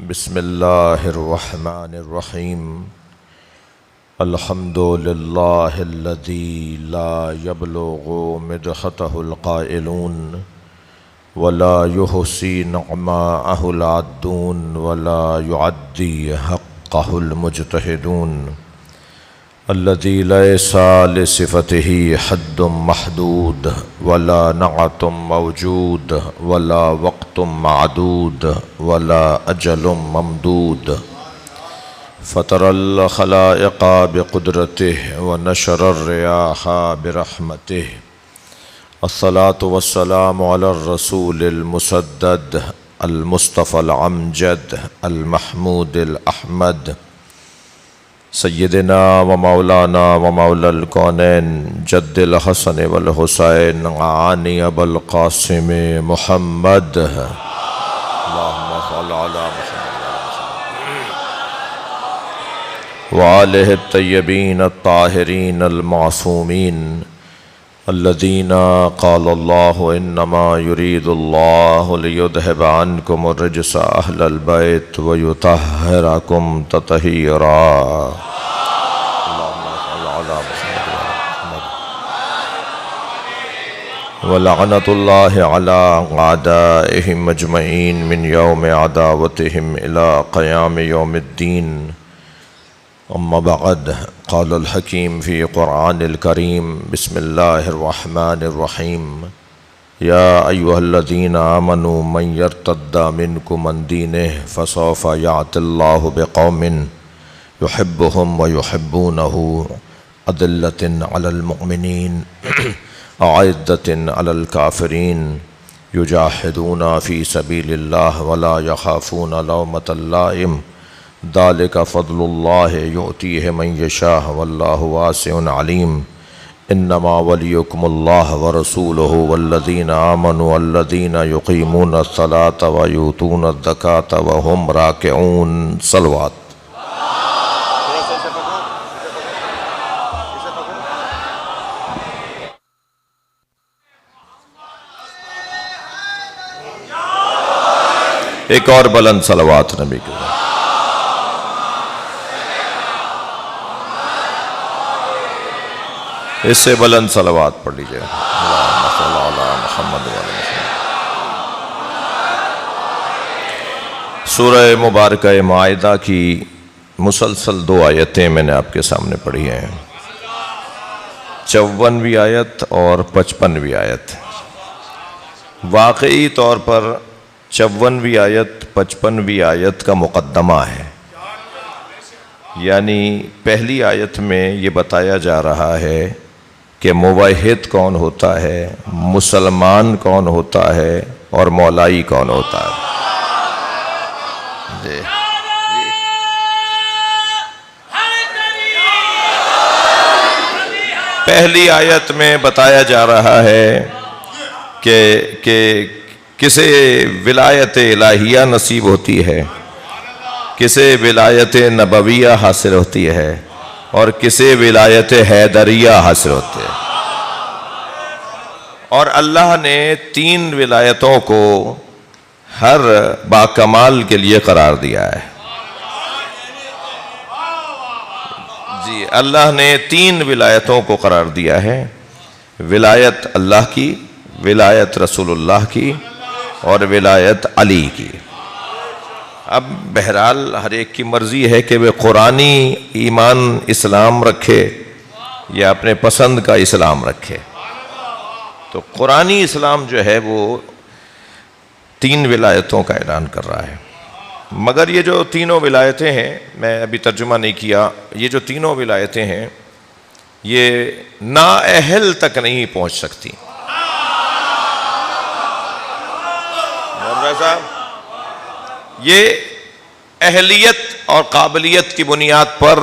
بسم اللہ الرحمن الرحیم الحمد للہ الذی لا یبلغ مدحتہ القائلون ولا یحصی نعماءہ العادون ولا یعدی حقہ المجتہدون الذی لیس لصفتہ حد محدود ولا نعت موجود ولا وقت معدود ولا اجل ممدود فطر الخلائق بقدرته ونشر الرياح برحمته الصلاة والسلام على الرسول المسدد المصطفى العمجد المحمود الأحمد سیدنا و مولانا و مولا الکونین جد الحسن والحسین عانی ابو القاسم محمد اللہم صل علی محمد وآلہ الطیبین الطاہرین المعصومین الذین قال اللہ انما یرید اللہ لیذہب عنکم الرجس اہل البیت ویطہرکم تطہیرا اللہم صل علی محمد ولعنۃ اللہ علی اعدائہم اجمعین من یوم عداوتہم الی قیام یوم الدین اما بعد قال الحکیم فی قرآن الکریم بسم اللہ الرحمن الرحیم یا ایہا الذین آمنوا من یرتد منکم عن دینہ فسوف یأتی اللہ بقوم یحبهم ویحبونہ اذلۃ علی المؤمنین اعزۃ علی الکافرین یجاہدون فی سبیل اللہ ولا یخافون لومۃ لائم ذالک فضل اللہ یؤتیہ من یشاء واللہ واسع علیم انما ولیکم اللہ ورسولہ والذین آمنوا الذین یقیمون الصلاة ویؤتون الزکاة وهم راکعون صلوات ایک اور بلند صلوات نبی کے اس سے بلند صلوات پڑھ لیجئے اللہم صل علی محمد وعلی محمد۔ سورہ مبارکہ مائدہ کی مسلسل دو آیتیں میں نے آپ کے سامنے پڑھی ہیں، 54ویں آیت اور 55ویں آیت۔ واقعی طور پر 54ویں آیت 55ویں آیت کا مقدمہ ہے، یعنی پہلی آیت میں یہ بتایا جا رہا ہے کہ موحد کون ہوتا ہے، مسلمان کون ہوتا ہے اور مولائی کون ہوتا ہے۔ جی پہلی آیت میں بتایا جا رہا ہے کہ کسے ولایت الہیہ نصیب ہوتی ہے، کسے ولایت نبویہ حاصل ہوتی ہے اور کسے ولایت حیدریہ حاصل ہوتی ہے، اور اللہ نے 3 ولایتوں کو ہر باکمال کے لیے قرار دیا ہے۔ جی اللہ نے 3 ولایتوں کو قرار دیا ہے، ولایت اللہ کی، ولایت رسول اللہ کی اور ولایت علی کی۔ اب بہرحال ہر ایک کی مرضی ہے کہ وہ قرآنی ایمان اسلام رکھے یا اپنے پسند کا اسلام رکھے۔ تو قرآنی اسلام جو ہے وہ 3 ولایتوں کا اعلان کر رہا ہے، مگر یہ جو تینوں ولایتیں ہیں، میں ابھی ترجمہ نہیں کیا، یہ جو تینوں ولایتیں ہیں یہ نااہل تک نہیں پہنچ سکتی۔ مولانا صاحب یہ اہلیت اور قابلیت کی بنیاد پر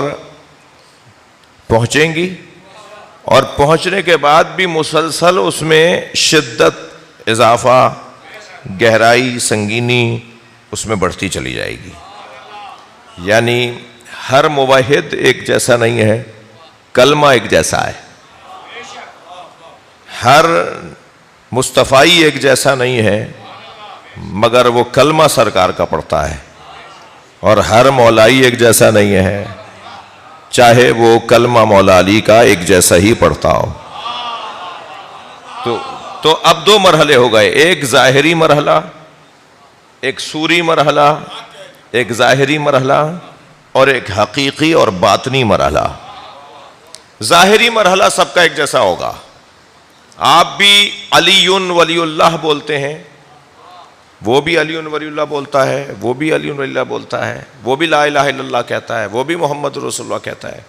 پہنچیں گی، اور پہنچنے کے بعد بھی مسلسل اس میں شدت، اضافہ، گہرائی، سنگینی اس میں بڑھتی چلی جائے گی۔ یعنی ہر موحد ایک جیسا نہیں ہے، کلمہ ایک جیسا ہے، ہر مصطفی ایک جیسا نہیں ہے، مگر وہ کلمہ سرکار کا پڑھتا ہے، اور ہر مولائی ایک جیسا نہیں ہے، چاہے وہ کلمہ مولا علی کا ایک جیسا ہی پڑھتا ہو۔ تو اب دو مرحلے ہو گئے، ایک ظاہری مرحلہ، ایک صوری مرحلہ، ایک ظاہری مرحلہ اور ایک حقیقی اور باطنی مرحلہ۔ ظاہری مرحلہ سب کا ایک جیسا ہوگا، آپ بھی علی ولی اللہ بولتے ہیں، وہ بھی علی ولی اللہ بولتا ہے، وہ بھی علی ولی اللہ بولتا ہے، وہ بھی لا الہ الا اللہ کہتا ہے، وہ بھی محمد رسول اللہ کہتا ہے،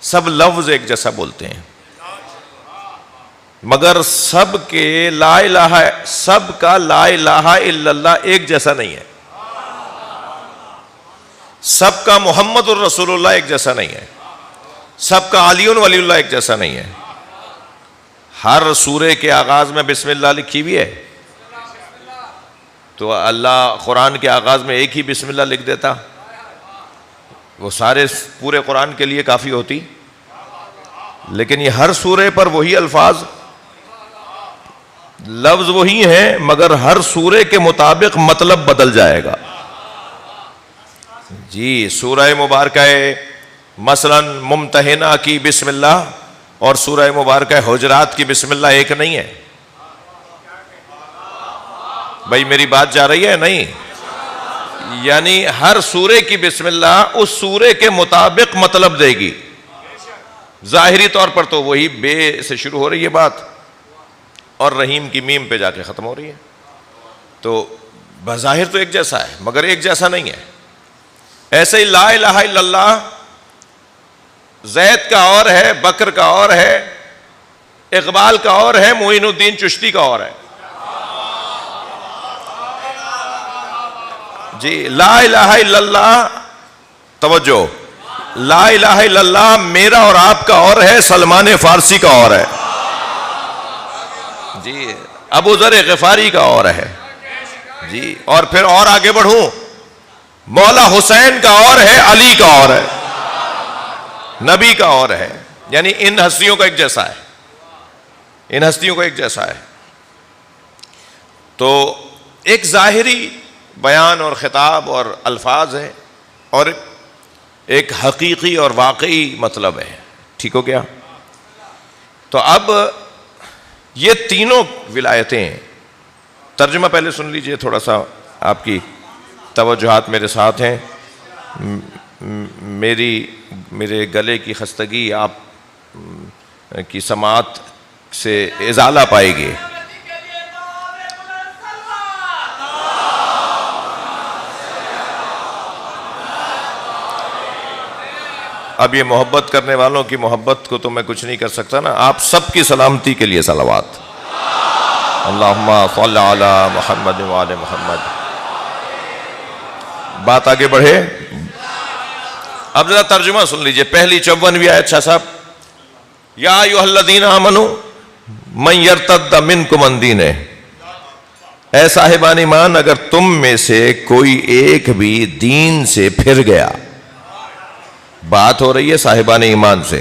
سب لفظ ایک جیسا بولتے ہیں، مگر سب کے سب کا لا الہ الا اللہ ایک جیسا نہیں ہے، سب کا محمد الرسول اللہ ایک جیسا نہیں ہے، سب کا علی ولی اللہ ایک جیسا نہیں ہے۔ ہر سورے کے آغاز میں بسم اللہ لکھی ہوئی ہے، تو اللہ قرآن کے آغاز میں ایک ہی بسم اللہ لکھ دیتا، وہ سارے پورے قرآن کے لیے کافی ہوتی، لیکن یہ ہر سورے پر وہی الفاظ، لفظ وہی ہیں، مگر ہر سورے کے مطابق مطلب بدل جائے گا۔ جی سورہ مبارکہ مثلا ممتحنہ کی بسم اللہ اور سورہ مبارکہ حجرات کی بسم اللہ ایک نہیں ہے، بھائی میری بات جا رہی ہے؟ نہیں، یعنی ہر سورے کی بسم اللہ اس سورے کے مطابق مطلب دے گی۔ ظاہری طور پر تو وہی بے سے شروع ہو رہی ہے بات اور رحیم کی میم پہ جا کے ختم ہو رہی ہے، تو بظاہر تو ایک جیسا ہے مگر ایک جیسا نہیں ہے۔ ایسے ہی لا الہ الا اللہ زید کا اور ہے، بکر کا اور ہے، اقبال کا اور ہے، معین الدین چشتی کا اور ہے۔ جی لا الہ الا اللہ، توجہ، لا الہ الا اللہ میرا اور آپ کا اور ہے، سلمان فارسی کا اور ہے، جی ابو ذر غفاری کا اور ہے، جی اور پھر اور آگے بڑھوں، مولا حسین کا اور ہے، علی کا اور ہے، نبی کا اور ہے، یعنی ان ہستیوں کا ایک جیسا ہے، ان ہستیوں کا ایک جیسا ہے۔ تو ایک ظاہری بیان اور خطاب اور الفاظ ہے اور ایک حقیقی اور واقعی مطلب ہے، ٹھیک ہو گیا؟ تو اب یہ تینوں ولایتیں، ترجمہ پہلے سن لیجئے، تھوڑا سا آپ کی توجہات میرے ساتھ ہیں، میرے گلے کی خستگی آپ کی سماعت سے ازالہ پائے گی۔ اب یہ محبت کرنے والوں کی محبت کو تو میں کچھ نہیں کر سکتا نا، آپ سب کی سلامتی کے لیے صلوات، اللہم صل علی محمد وآل محمد۔ بات آگے بڑھے، اب ذرا ترجمہ سن لیجئے، پہلی 54ویں آیت شاہ صاحب، یا ایھا الذین آمنوا من یرتد منکم عن دینہ، اے صاحبان ایمان اگر تم میں سے کوئی ایک بھی دین سے پھر گیا، بات ہو رہی ہے صاحبان ایمان سے،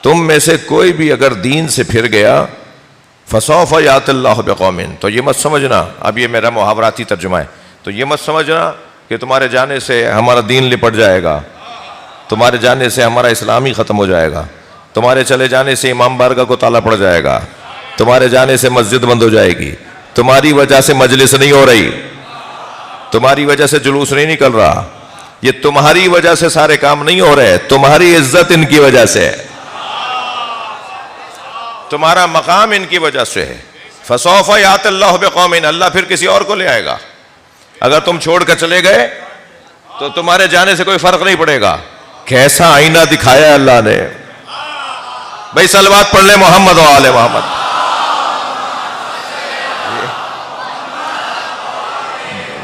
تم میں سے کوئی بھی اگر دین سے پھر گیا، فسوف یأتی اللہ بقوم، تو یہ مت سمجھنا، اب یہ میرا محاوراتی ترجمہ ہے، تو یہ مت سمجھنا کہ تمہارے جانے سے ہمارا دین لپٹ جائے گا، تمہارے جانے سے ہمارا اسلام ہی ختم ہو جائے گا، تمہارے چلے جانے سے امام بارگاہ کو تالا پڑ جائے گا، تمہارے جانے سے مسجد بند ہو جائے گی، تمہاری وجہ سے مجلس نہیں ہو رہی، تمہاری وجہ سے جلوس نہیں نکل رہا، یہ تمہاری وجہ سے سارے کام نہیں ہو رہے، تمہاری عزت ان کی وجہ سے ہے، تمہارا مقام ان کی وجہ سے ہے۔ فسوف یأتی اللہ بقوم، اللہ پھر کسی اور کو لے آئے گا، اگر تم چھوڑ کر چلے گئے تو تمہارے جانے سے کوئی فرق نہیں پڑے گا۔ کیسا آئینہ دکھایا اللہ نے، بھائی صلوات پڑھ لیں محمد و آل محمد۔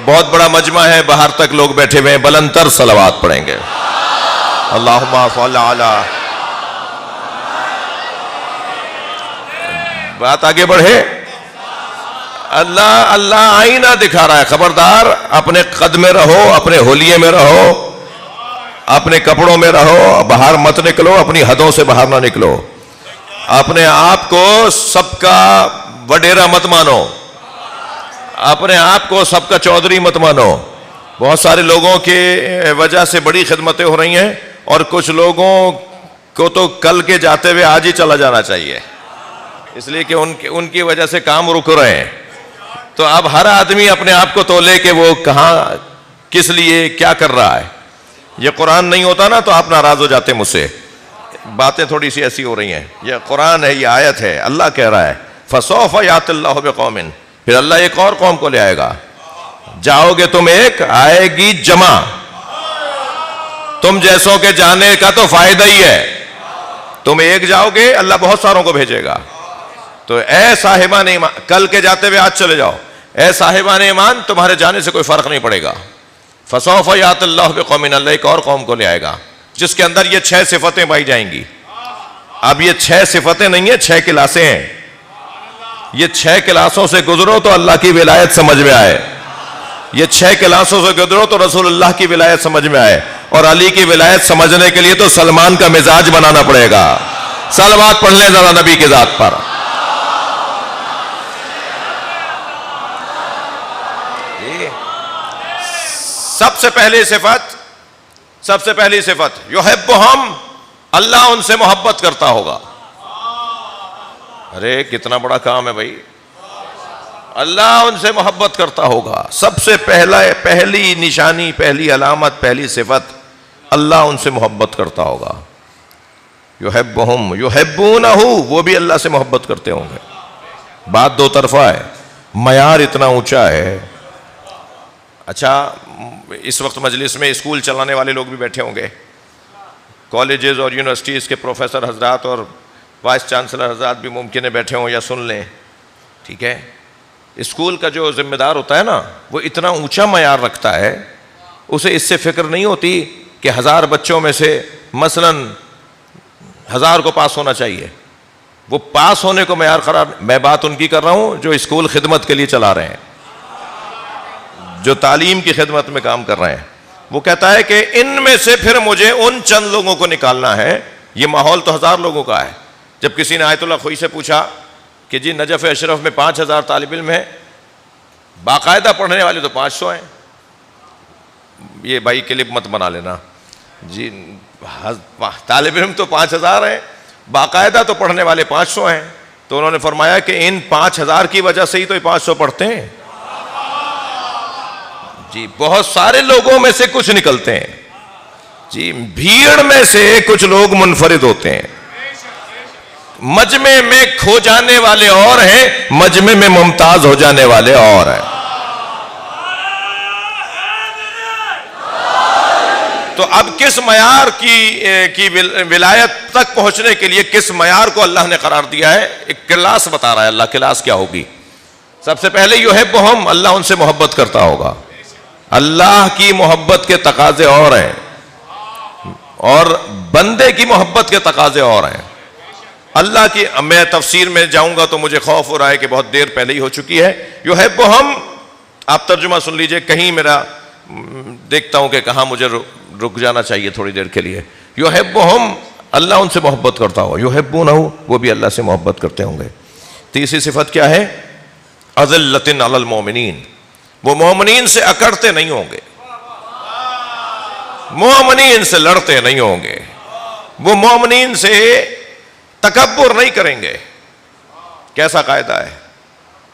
بہت بڑا مجمع ہے، باہر تک لوگ بیٹھے ہوئے ہیں، بلند تر صلوات پڑھیں گے، اللہم صل علی۔ بات آگے بڑھے، اللہ آئینہ دکھا رہا ہے، خبردار اپنے قد میں رہو، اپنے ہولیے میں رہو، اپنے کپڑوں میں رہو، باہر مت نکلو، اپنی حدوں سے باہر نہ نکلو، اپنے آپ کو سب کا وڈیرا مت مانو، اپنے آپ کو سب کا چودھری مت مانو، بہت سارے لوگوں کے وجہ سے بڑی خدمتیں ہو رہی ہیں، اور کچھ لوگوں کو تو کل کے جاتے ہوئے آج ہی چلا جانا چاہیے، اس لیے کہ ان کی وجہ سے کام رک رہے ہیں۔ تو اب ہر آدمی اپنے آپ کو تولے کہ وہ کہاں کس لیے کیا کر رہا ہے۔ یہ قرآن نہیں ہوتا نا تو آپ ناراض ہو جاتے مجھ سے، باتیں تھوڑی سی ایسی ہو رہی ہیں۔ یہ قرآن ہے، یہ آیت ہے، اللہ کہہ رہا ہے فَسَوْفَ يَأْتِ اللَّهُ بِقَوْمٍ، پھر اللہ ایک اور قوم کو لے آئے گا، جاؤ گے تم ایک، آئے گی جمع، تم جیسوں کے جانے کا تو فائدہ ہی ہے، تم ایک جاؤ گے اللہ بہت ساروں کو بھیجے گا۔ تو اے صاحبان ایمان، کل کے جاتے ہوئے آج چلے جاؤ، اے صاحبان ایمان تمہارے جانے سے کوئی فرق نہیں پڑے گا۔ فَسَوْفَ يَأْتِ اللَّهُ بِقَوْمٍ، اللہ ایک اور قوم کو لے آئے گا جس کے اندر یہ 6 صفتیں پائی جائیں گی۔ اب یہ 6 صفتیں نہیں ہیں، 6 کلاسیں ہیں۔ یہ 6 کلاسوں سے گزرو تو اللہ کی ولایت سمجھ میں آئے، یہ 6 کلاسوں سے گزرو تو رسول اللہ کی ولایت سمجھ میں آئے، اور علی کی ولایت سمجھنے کے لیے تو سلمان کا مزاج بنانا پڑے گا۔ صلوات پڑھ لیں ذرا نبی کی ذات پر۔ سب سے پہلی صفت یحبہم، اللہ ان سے محبت کرتا ہوگا۔ ارے کتنا بڑا کام ہے بھائی، اللہ ان سے محبت کرتا ہوگا۔ سب سے پہلی نشانی، پہلی علامت، پہلی صفت، اللہ ان سے محبت کرتا ہوگا۔ یحبہم یحبونہ، وہ بھی اللہ سے محبت کرتے ہوں گے۔ بات دو طرفہ ہے، معیار اتنا اونچا ہے۔ اچھا، اس وقت مجلس میں اسکول چلانے والے لوگ بھی بیٹھے ہوں گے، کالجز اور یونیورسٹیز کے پروفیسر حضرات اور وائس چانسلر حضرات بھی ممکن ہے بیٹھے ہوں یا سن لیں، ٹھیک ہے۔ اسکول کا جو ذمہ دار ہوتا ہے نا، وہ اتنا اونچا معیار رکھتا ہے، اسے اس سے فکر نہیں ہوتی کہ 1000 بچوں میں سے مثلاً 1000 کو پاس ہونا چاہیے، وہ پاس ہونے کو معیار قرار۔ میں بات ان کی کر رہا ہوں جو اسکول خدمت کے لیے چلا رہے ہیں، جو تعلیم کی خدمت میں کام کر رہے ہیں۔ وہ کہتا ہے کہ ان میں سے پھر مجھے ان چند لوگوں کو نکالنا ہے، یہ ماحول تو 1000 لوگوں کا ہے۔ جب کسی نے آیت اللہ خوئی سے پوچھا کہ جی نجف اشرف میں 5000 طالب علم ہیں، باقاعدہ پڑھنے والے تو 500 ہیں، یہ بھائی کلپ مت بنا لینا جی، طالب علم تو 5000 ہیں، باقاعدہ تو پڑھنے والے 500 ہیں۔ تو انہوں نے فرمایا کہ ان 5000 کی وجہ سے ہی تو یہ 500 پڑھتے ہیں جی، بہت سارے لوگوں میں سے کچھ نکلتے ہیں جی، بھیڑ میں سے کچھ لوگ منفرد ہوتے ہیں۔ مجمع میں کھو جانے والے اور ہیں، مجمع میں ممتاز ہو جانے والے اور ہیں۔ تو اب کس معیار کی ولایت تک پہنچنے کے لیے کس معیار کو اللہ نے قرار دیا ہے، ایک کلاس بتا رہا ہے اللہ، کلاس کیا ہوگی۔ سب سے پہلے یحبہم، اللہ ان سے محبت کرتا ہوگا۔ اللہ کی محبت کے تقاضے اور ہیں، اور بندے کی محبت کے تقاضے اور ہیں۔ اللہ کی، میں تفسیر میں جاؤں گا تو مجھے خوف ہو رہا ہے کہ بہت دیر پہلے ہی ہو چکی ہے۔ یحبہم، آپ ترجمہ سن لیجئے، کہیں میرا دیکھتا ہوں کہ کہاں مجھے رک جانا چاہیے تھوڑی دیر کے لیے۔ یحبہم، اللہ ان سے محبت کرتا ہو، یحبونہ، وہ بھی اللہ سے محبت کرتے ہوں گے۔ تیسری صفت کیا ہے؟ اذلۃ علی المؤمنین، وہ مومنین سے اکڑتے نہیں ہوں گے، مومنین سے لڑتے نہیں ہوں گے، وہ مومنین سے تکبر نہیں کریں گے۔ کیسا قاعدہ ہے؟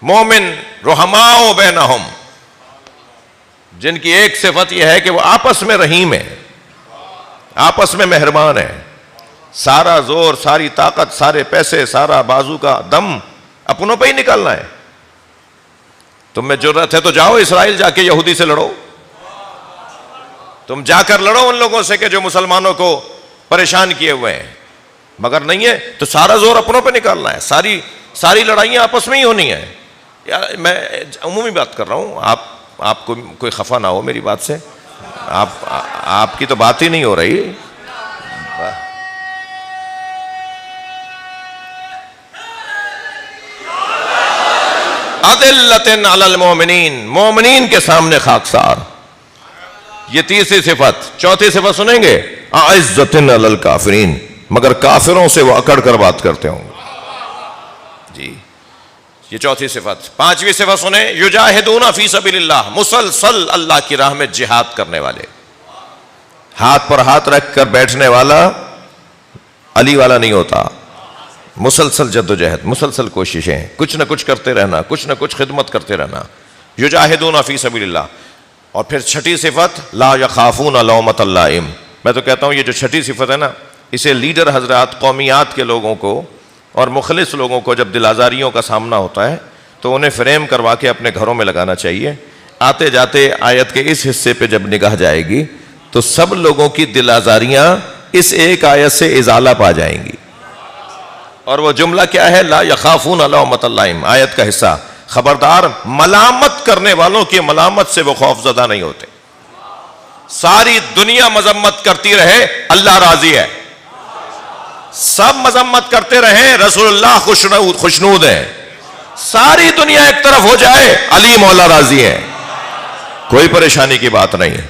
مومن رحماء بینہم، جن کی ایک صفت یہ ہے کہ وہ آپس میں رحیم ہے، آپس میں مہربان ہے۔ سارا زور، ساری طاقت، سارے پیسے، سارا بازو کا دم اپنوں پہ ہی نکالنا ہے۔ تم میں جرأت ہے تو جاؤ اسرائیل، جا کے یہودی سے لڑو، تم جا کر لڑو ان لوگوں سے کہ جو مسلمانوں کو پریشان کیے ہوئے ہیں، مگر نہیں ہے تو سارا زور اپنوں پہ نکالنا ہے، ساری لڑائیاں آپس میں ہی ہونی ہیں۔ یار میں عمومی بات کر رہا ہوں، آپ کو کوئی خفا نہ ہو میری بات سے، آپ کی تو بات ہی نہیں ہو رہی۔ اذلۃ علی المؤمنین، مومنین کے سامنے خاکسار، یہ تیسری صفت۔ چوتھی صفت سنیں گے، اعزۃ علی الکافرین، مگر کافروں سے وہ اکڑ کر بات کرتے ہوں گے جی۔ یہ چوتھی صفت. پانچویں صفت سنیں, یجاہدون فی سبیل اللہ, مسلسل اللہ کی راہ میں جہاد کرنے والے. ہاتھ پر ہاتھ رکھ کر بیٹھنے والا علی والا نہیں ہوتا. مسلسل جد و جہد, مسلسل کوششیں, کچھ نہ کچھ کرتے رہنا, کچھ نہ کچھ خدمت کرتے رہنا. یجاہدون فی سبیل اللہ. اور پھر چھٹی صفت, لا یخافون لومۃ لائم. میں تو کہتا ہوں یہ جو چھٹی صفت ہے نا, اسے لیڈر حضرات قومیات کے لوگوں کو اور مخلص لوگوں کو جب دل آزاریوں کا سامنا ہوتا ہے تو انہیں فریم کروا کے اپنے گھروں میں لگانا چاہیے. آتے جاتے آیت کے اس حصے پہ جب نگاہ جائے گی تو سب لوگوں کی دل آزاریاں اس ایک آیت سے ازالہ پا جائیں گی. اور وہ جملہ کیا ہے؟ لا یخافون لومۃ لائم. آیت کا حصہ, خبردار ملامت کرنے والوں کی ملامت سے وہ خوف زدہ نہیں ہوتے. ساری دنیا مذمت کرتی رہے, اللہ راضی ہے. سب مذمت کرتے رہیں, رسول اللہ خوشنود ہیں. ساری دنیا ایک طرف ہو جائے, علی مولا راضی ہے. کوئی پریشانی کی بات نہیں ہے,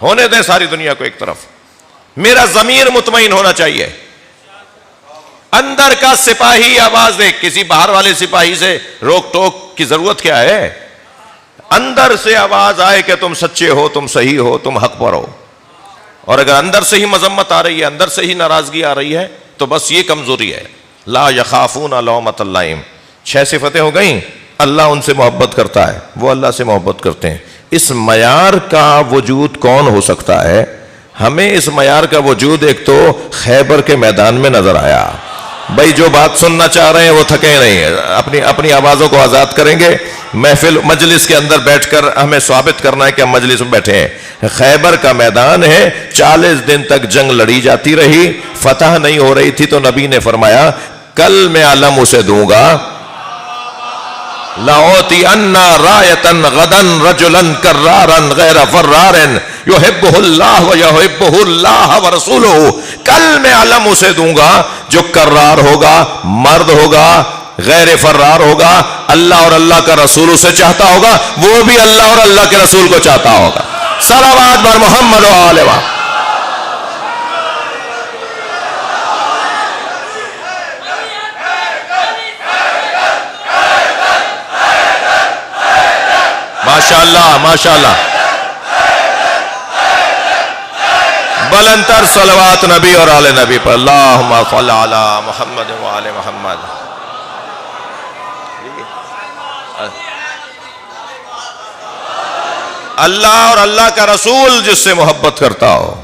ہونے دیں ساری دنیا کو ایک طرف. میرا ضمیر مطمئن ہونا چاہیے. اندر کا سپاہی آواز دے, کسی باہر والے سپاہی سے روک ٹوک کی ضرورت کیا ہے؟ اندر سے آواز آئے کہ تم سچے ہو, تم صحیح ہو, تم حق پر ہو. اور اگر اندر سے ہی مذمت آ رہی ہے, اندر سے ہی ناراضگی آ رہی ہے, تو بس یہ کمزوری ہے. لا یخافون لومۃ لائم. 6 صفتیں ہو گئیں. اللہ ان سے محبت کرتا ہے, وہ اللہ سے محبت کرتے ہیں. اس معیار کا وجود کون ہو سکتا ہے؟ ہمیں اس معیار کا وجود ایک تو خیبر کے میدان میں نظر آیا. بھائی جو بات سننا چاہ رہے ہیں وہ تھکے نہیں ہیں, اپنی آوازوں کو آزاد کریں گے. محفل مجلس کے اندر بیٹھ کر ہمیں ثابت کرنا ہے کہ ہم مجلس میں بیٹھے ہیں. خیبر کا میدان ہے, 40 دن تک جنگ لڑی جاتی رہی, فتح نہیں ہو رہی تھی, تو نبی نے فرمایا کل میں علم اسے دوں گا. لَأُعْطِيَنَّ رَایَةً غَدًا رَجُلًا كَرَّارًا غَيْرَ فَرَّارٍ يُحِبُّهُ اللَّهُ وَيُحِبُّهُ اللَّهُ وَرَسُولُهُ. کل میں علم اسے دوں گا جو کرار ہوگا, مرد ہوگا, غیر فرار ہوگا, اللہ اور اللہ کا رسول اسے چاہتا ہوگا, وہ بھی اللہ اور اللہ کے رسول کو چاہتا ہوگا. صلوات بر محمد و آل محمد. ماشاءاللہ ماشاءاللہ. بلندتر صلوات نبی اور آل نبی پر. اللہم صل علی محمد و آل محمد. اللہ اور اللہ کا رسول جس سے محبت کرتا ہو.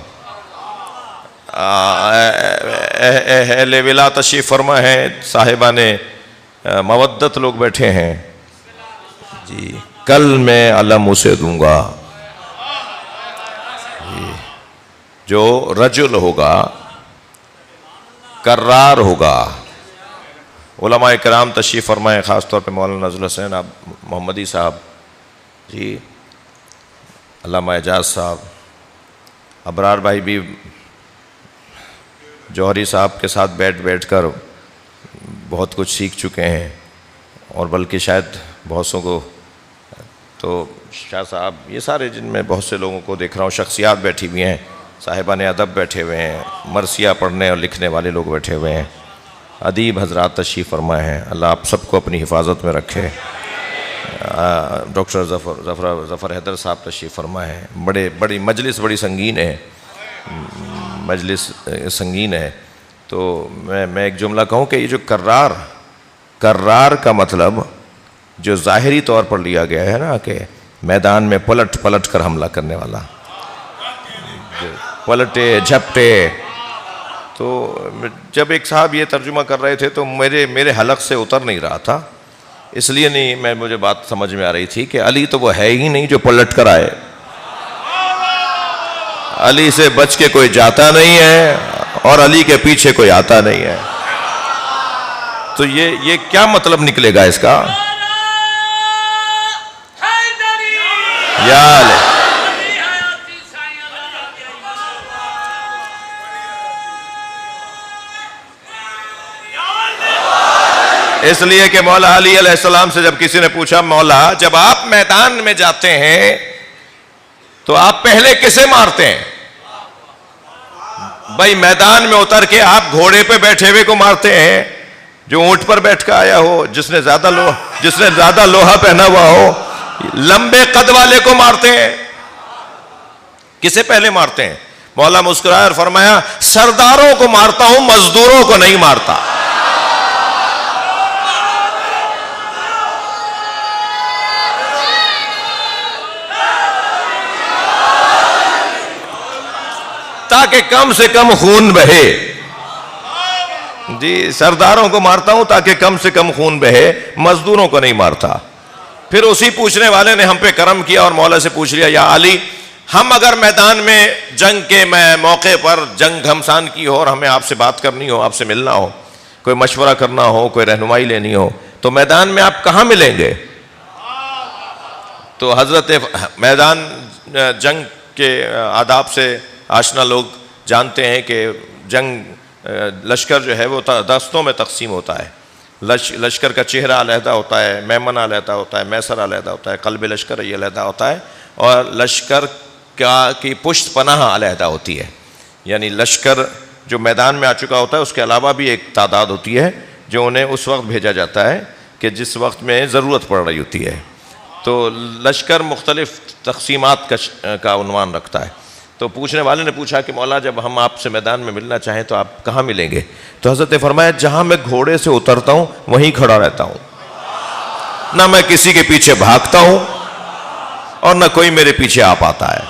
اہل ولا تشریف فرما ہے, صاحبان مودت لوگ بیٹھے ہیں جی. کل میں علم اسے دوں گا جو رجل ہوگا, کرار ہوگا. علماء کرام تشریف فرمائے, خاص طور پہ مولانا نزل حسین محمدی صاحب جی, علامہ اعجاز صاحب, ابرار بھائی بھی جوہری صاحب کے ساتھ بیٹھ کر بہت کچھ سیکھ چکے ہیں, اور بلکہ شاید بہت سو کو, تو شاہ صاحب, یہ سارے جن میں بہت سے لوگوں کو دیکھ رہا ہوں, شخصیات بیٹھی ہوئی ہیں, صاحبان ادب بیٹھے ہوئے ہیں, مرثیہ پڑھنے اور لکھنے والے لوگ بیٹھے ہوئے ہیں, ادیب حضرات تشریف فرمائے ہیں. اللہ آپ سب کو اپنی حفاظت میں رکھے. ڈاکٹر ظفر حیدر صاحب تشریف فرمائے ہیں. بڑی مجلس بڑی سنگین ہے, مجلس سنگین ہے. تو میں ایک جملہ کہوں کہ یہ جو کرار کا مطلب جو ظاہری طور پر لیا گیا ہے نا, کہ میدان میں پلٹ کر حملہ کرنے والا, پلٹے جھپٹے. تو جب ایک صاحب یہ ترجمہ کر رہے تھے تو میرے حلق سے اتر نہیں رہا تھا, اس لیے نہیں, مجھے بات سمجھ میں آ رہی تھی کہ علی تو وہ ہے ہی نہیں جو پلٹ کر آئے. علی سے بچ کے کوئی جاتا نہیں ہے اور علی کے پیچھے کوئی آتا نہیں ہے. تو یہ کیا مطلب نکلے گا اس کا؟ یا لے. اس لیے کہ مولا علی علیہ السلام سے جب کسی نے پوچھا, مولا جب آپ میدان میں جاتے ہیں تو آپ پہلے کسے مارتے ہیں؟ بھائی میدان میں اتر کے آپ گھوڑے پہ بیٹھے ہوئے کو مارتے ہیں جو اونٹ پر بیٹھ کے آیا ہو, جس نے زیادہ لوہا پہنا ہوا ہو, لمبے قد والے کو مارتے ہیں. کسے پہلے مارتے ہیں؟ مولا مسکرایا اور فرمایا سرداروں کو مارتا ہوں, مزدوروں کو نہیں مارتا. تاکہ کم سے کم خون بہے. جی, سرداروں کو مارتا ہوں تاکہ کم سے کم خون بہے, مزدوروں کو نہیں مارتا. پھر اسی پوچھنے والے نے ہم پہ کرم کیا اور مولا سے پوچھ لیا, یا علی, ہم اگر میدان میں جنگ کے موقع پر جنگ گھمسان کی ہو اور ہمیں آپ سے بات کرنی ہو, آپ سے ملنا ہو, کوئی مشورہ کرنا ہو, کوئی رہنمائی لینی ہو, تو میدان میں آپ کہاں ملیں گے؟ تو حضرت میدان جنگ کے آداب سے آشنا لوگ جانتے ہیں کہ جنگ لشکر جو ہے وہ دستوں میں تقسیم ہوتا ہے. لشکر کا چہرہ علیحدہ ہوتا ہے, میمن علیحدہ ہوتا ہے, میسر علیحدہ ہوتا ہے, قلب لشکر یہ علیحدہ ہوتا ہے, اور لشکر کی پشت پناہ علیحدہ ہوتی ہے. یعنی لشکر جو میدان میں آ چکا ہوتا ہے اس کے علاوہ بھی ایک تعداد ہوتی ہے جو انہیں اس وقت بھیجا جاتا ہے کہ جس وقت میں ضرورت پڑ رہی ہوتی ہے. تو لشکر مختلف تقسیمات کا عنوان رکھتا ہے. تو پوچھنے والے نے پوچھا کہ مولا, جب ہم آپ سے میدان میں ملنا چاہیں تو آپ کہاں ملیں گے؟ تو حضرت نے فرمایا جہاں میں گھوڑے سے اترتا ہوں وہیں کھڑا رہتا ہوں, نہ میں کسی کے پیچھے بھاگتا ہوں اور نہ کوئی میرے پیچھے آ پاتا ہے.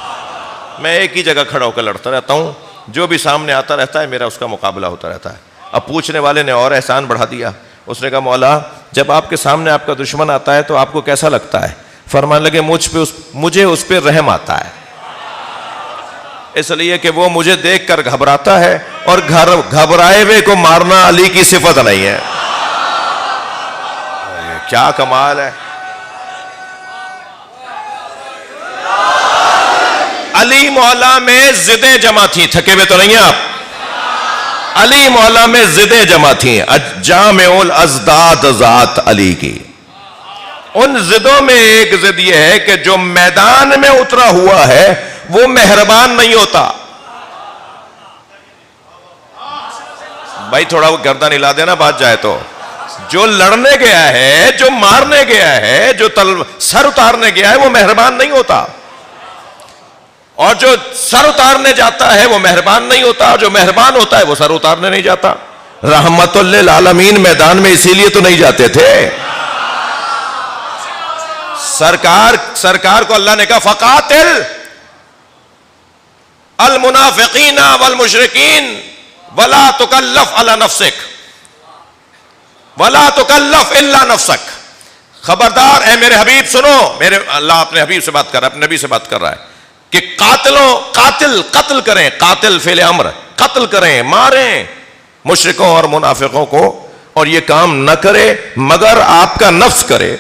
میں ایک ہی جگہ کھڑا ہو کر لڑتا رہتا ہوں, جو بھی سامنے آتا رہتا ہے میرا اس کا مقابلہ ہوتا رہتا ہے. اب پوچھنے والے نے اور احسان بڑھا دیا. اس نے کہا مولا, جب آپ کے سامنے آپ کا دشمن آتا ہے تو آپ کو کیسا لگتا ہے؟ فرمانے لگے مجھے اس پہ رحم آتا ہے, اس لیے کہ وہ مجھے دیکھ کر گھبراتا ہے, اور گھبرائے ہوئے کو مارنا علی کی صفت نہیں ہے. کیا کمال ہے. علی مولا میں ضدیں جمع تھیں, تھکے ہوئے تو نہیں ہیں آپ. علی مولا میں ضدیں جمع تھیں, جامع الازداد ذات علی کی. ان ضدوں میں ایک ضد یہ ہے کہ جو میدان میں اترا ہوا ہے وہ مہربان نہیں ہوتا. بھائی تھوڑا وہ گردن ہلا دینا, بات جائے تو. جو لڑنے گیا ہے, جو مارنے گیا ہے, جو سر اتارنے گیا ہے وہ مہربان نہیں ہوتا, اور جو سر اتارنے جاتا ہے وہ مہربان نہیں ہوتا, جو مہربان ہوتا ہے وہ سر اتارنے نہیں جاتا. رحمت للعالمین میدان میں اسی لیے تو نہیں جاتے تھے. سرکار کو اللہ نے کہا فقاتل المنافقین والمشرکین ولا تکلف علی نفسک ولا تکلف الا نفسک. خبردار اے میرے حبیب سنو, اللہ اپنے حبیب سے بات کر رہا ہے, اپنے نبی سے بات کر رہا ہے کہ قتل کریں, قاتل فعل امر, قتل کریں, ماریں مشرکوں اور منافقوں کو, اور یہ کام نہ کرے مگر آپ کا نفس کرے.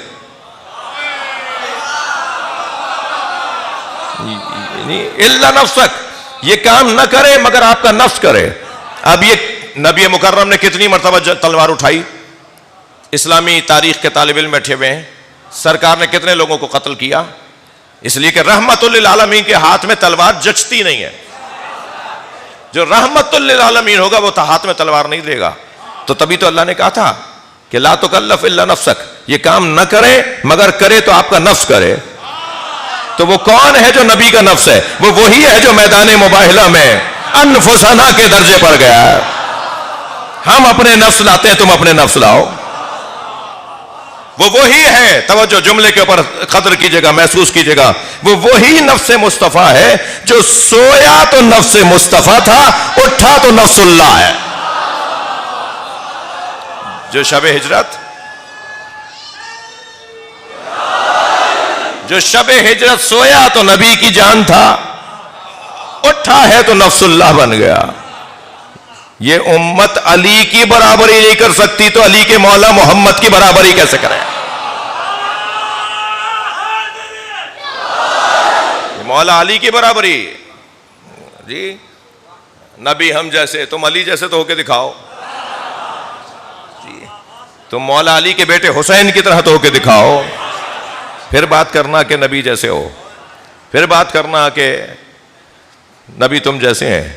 الا نفسک, یہ کام نہ کرے مگر آپ کا نفس کرے. اب یہ نبی مکرم نے کتنی مرتبہ تلوار اٹھائی؟ اسلامی تاریخ کے طالب علم بیٹھے ہوئے ہیں, سرکار نے کتنے لوگوں کو قتل کیا؟ اس لیے کہ رحمت للعالمین کے ہاتھ میں تلوار جچتی نہیں ہے. جو رحمت للعالمین ہوگا وہ ہاتھ میں تلوار نہیں دے گا. تو تبھی تو اللہ نے کہا تھا کہ لا تکلف الا نفسک, یہ کام نہ کرے مگر کرے تو آپ کا نفس کرے. تو وہ کون ہے جو نبی کا نفس ہے؟ وہ وہی ہے جو میدان مباہلہ میں انفسنا کے درجے پر گیا ہے. ہم اپنے نفس لاتے ہیں, تم اپنے نفس لاؤ. وہ وہی ہے, توجہ جملے کے اوپر قدر کیجئے گا, محسوس کیجئے گا. وہ وہی نفس مصطفیٰ ہے جو سویا تو نفس مصطفیٰ تھا, اٹھا تو نفس اللہ ہے. جو شب ہجرت سویا تو نبی کی جان تھا, اٹھا ہے تو نفس اللہ بن گیا. یہ امت علی کی برابری نہیں کر سکتی تو علی کے مولا محمد کی برابری کیسے کرے؟ مولا علی کی برابری جی, نبی ہم جیسے, تم علی جیسے تو ہو کے دکھاؤ جی. تم مولا علی کے بیٹے حسین کی طرح تو ہو کے دکھاؤ, پھر بات کرنا کہ نبی جیسے ہو, پھر بات کرنا کہ نبی تم جیسے ہیں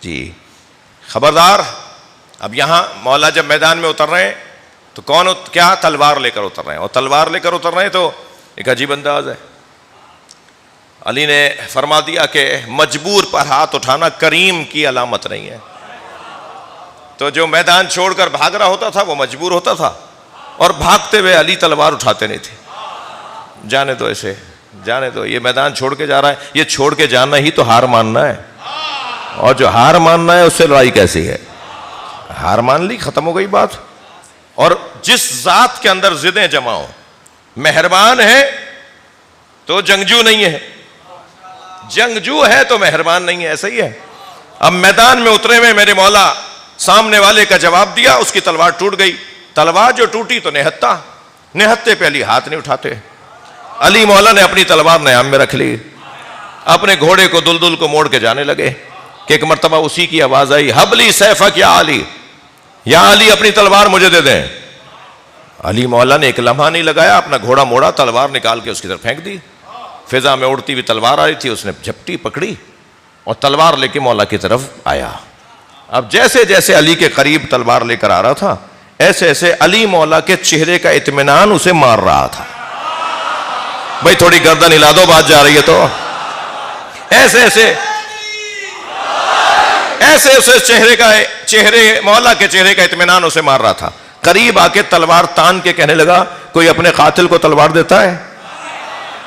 جی. خبردار اب یہاں مولا جب میدان میں اتر رہے ہیں تو کون کیا تلوار لے کر اتر رہے ہیں، اور تلوار لے کر اتر رہے ہیں تو ایک عجیب انداز ہے. علی نے فرما دیا کہ مجبور پر ہاتھ اٹھانا کریم کی علامت نہیں ہے. تو جو میدان چھوڑ کر بھاگ رہا ہوتا تھا وہ مجبور ہوتا تھا، اور بھاگتے ہوئے علی تلوار اٹھاتے نہیں تھے. جانے دو ایسے، جانے دو، یہ میدان چھوڑ کے جا رہا ہے، یہ چھوڑ کے جانا ہی تو ہار ماننا ہے، اور جو ہار ماننا ہے اس سے لڑائی کیسی ہے؟ ہار مان لی، ختم ہو گئی بات. اور جس ذات کے اندر ضدیں جمع ہوں، مہربان ہے تو جنگجو نہیں ہے، جنگجو ہے تو مہربان نہیں ہے. ایسا ہی ہے. اب میدان میں اترے ہوئے میرے مولا سامنے والے کا جواب دیا، اس کی تلوار ٹوٹ گئی. تلوار جو ٹوٹی تو نہتے پہ علی ہاتھ نہیں اٹھاتے. علی مولا نے اپنی تلوار نیام میں رکھ لی، اپنے گھوڑے کو دلدل کو موڑ کے جانے لگے کہ ایک مرتبہ اسی کی آواز آئی، حبلی سیفک یا علی، یا علی اپنی تلوار مجھے دے دیں. علی مولا نے ایک لمحہ نہیں لگایا، اپنا گھوڑا موڑا، تلوار نکال کے اس کی طرف پھینک دی. فضا میں اڑتی ہوئی تلوار آ رہی تھی، اس نے جھپٹی پکڑی اور تلوار لے کے مولا کی طرف آیا. اب جیسے جیسے علی کے قریب تلوار لے کر آ رہا تھا، ایسے ایسے علی مولا کے چہرے کا اطمینان اسے مار رہا تھا. بھائی تھوڑی گردن ہلا دو، بات جا رہی ہے تو. ایسے ایسے چہرے مولا کے چہرے کا اطمینان اسے مار رہا تھا. قریب آ کے تلوار تان کے کہنے لگا، کوئی اپنے قاتل کو تلوار دیتا ہے؟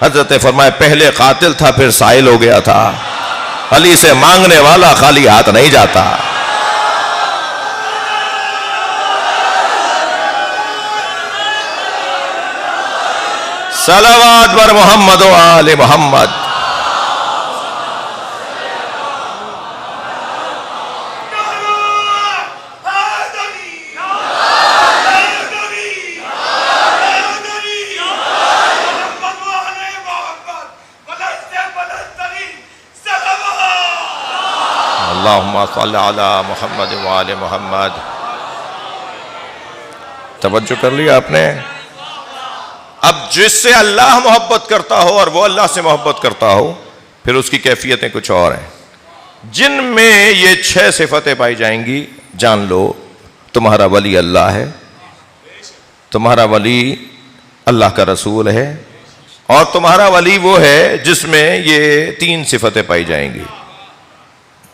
حضرت نے فرمایا پہلے قاتل تھا پھر سائل ہو گیا تھا، علی سے مانگنے والا خالی ہاتھ نہیں جاتا. صلوات بر محمد و آل محمد. اللہم صلی علی محمد و آل محمد. توجہ کر لیا آپ نے؟ اب جس سے اللہ محبت کرتا ہو اور وہ اللہ سے محبت کرتا ہو، پھر اس کی کیفیتیں کچھ اور ہیں. جن میں یہ 6 صفتیں پائی جائیں گی، جان لو تمہارا ولی اللہ ہے، تمہارا ولی اللہ کا رسول ہے، اور تمہارا ولی وہ ہے جس میں یہ 3 صفتیں پائی جائیں گی.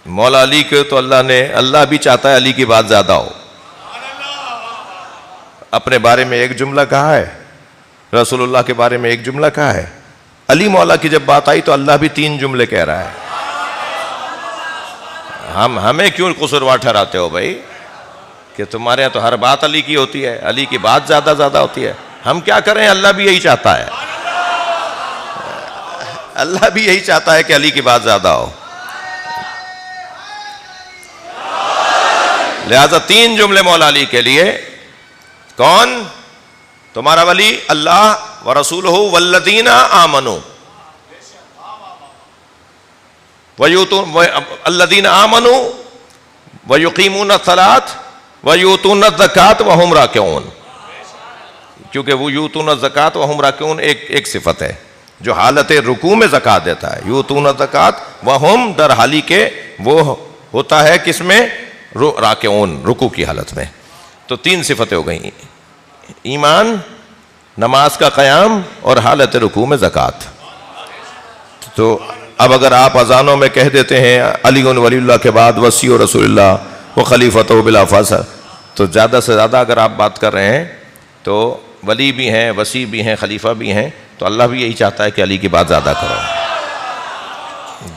مولا علی کو تو اللہ بھی چاہتا ہے علی کی بات زیادہ ہو. اپنے بارے میں ایک جملہ کہا ہے، رسول اللہ کے بارے میں ایک جملہ کہا ہے. علی مولا کی جب بات آئی تو اللہ بھی 3 جملے کہہ رہا ہے. ہمیں کیوں قصوروار ٹھہراتے ہو بھائی کہ تمہارے یہاں تو ہر بات علی کی ہوتی ہے، علی کی بات زیادہ ہوتی ہے. ہم کیا کریں، اللہ بھی یہی چاہتا ہے، اللہ بھی یہی چاہتا ہے کہ علی کی بات زیادہ ہو. لہذا 3 جملے مولا علی کے لیے. کون؟ تمہارا ولی اللہ و رسولہ والذین آمنوا الذین آمنوا ویقیمون الصلاۃ ویؤتون الزکاۃ وہم راکعون. کیونکہ وہ یؤتون الزکاۃ وہم راکعون ایک صفت ہے جو حالت رکوع میں زکات دیتا ہے. یؤتون الزکاۃ وہم در حالی کے وہ ہوتا ہے کس میں؟ راکعون، رکوع کی حالت میں. تو 3 صفتیں ہو گئیں، ایمان، نماز کا قیام، اور حالت رکوع میں زکات. تو اب اگر آپ اذانوں میں کہہ دیتے ہیں علی ولی اللہ کے بعد وصی رسول اللہ و خلیفۃ بلا فاصل، تو زیادہ سے زیادہ اگر آپ بات کر رہے ہیں تو ولی بھی ہیں، وصی بھی ہیں، خلیفہ بھی ہیں، تو اللہ بھی یہی چاہتا ہے کہ علی کی بات زیادہ کرو.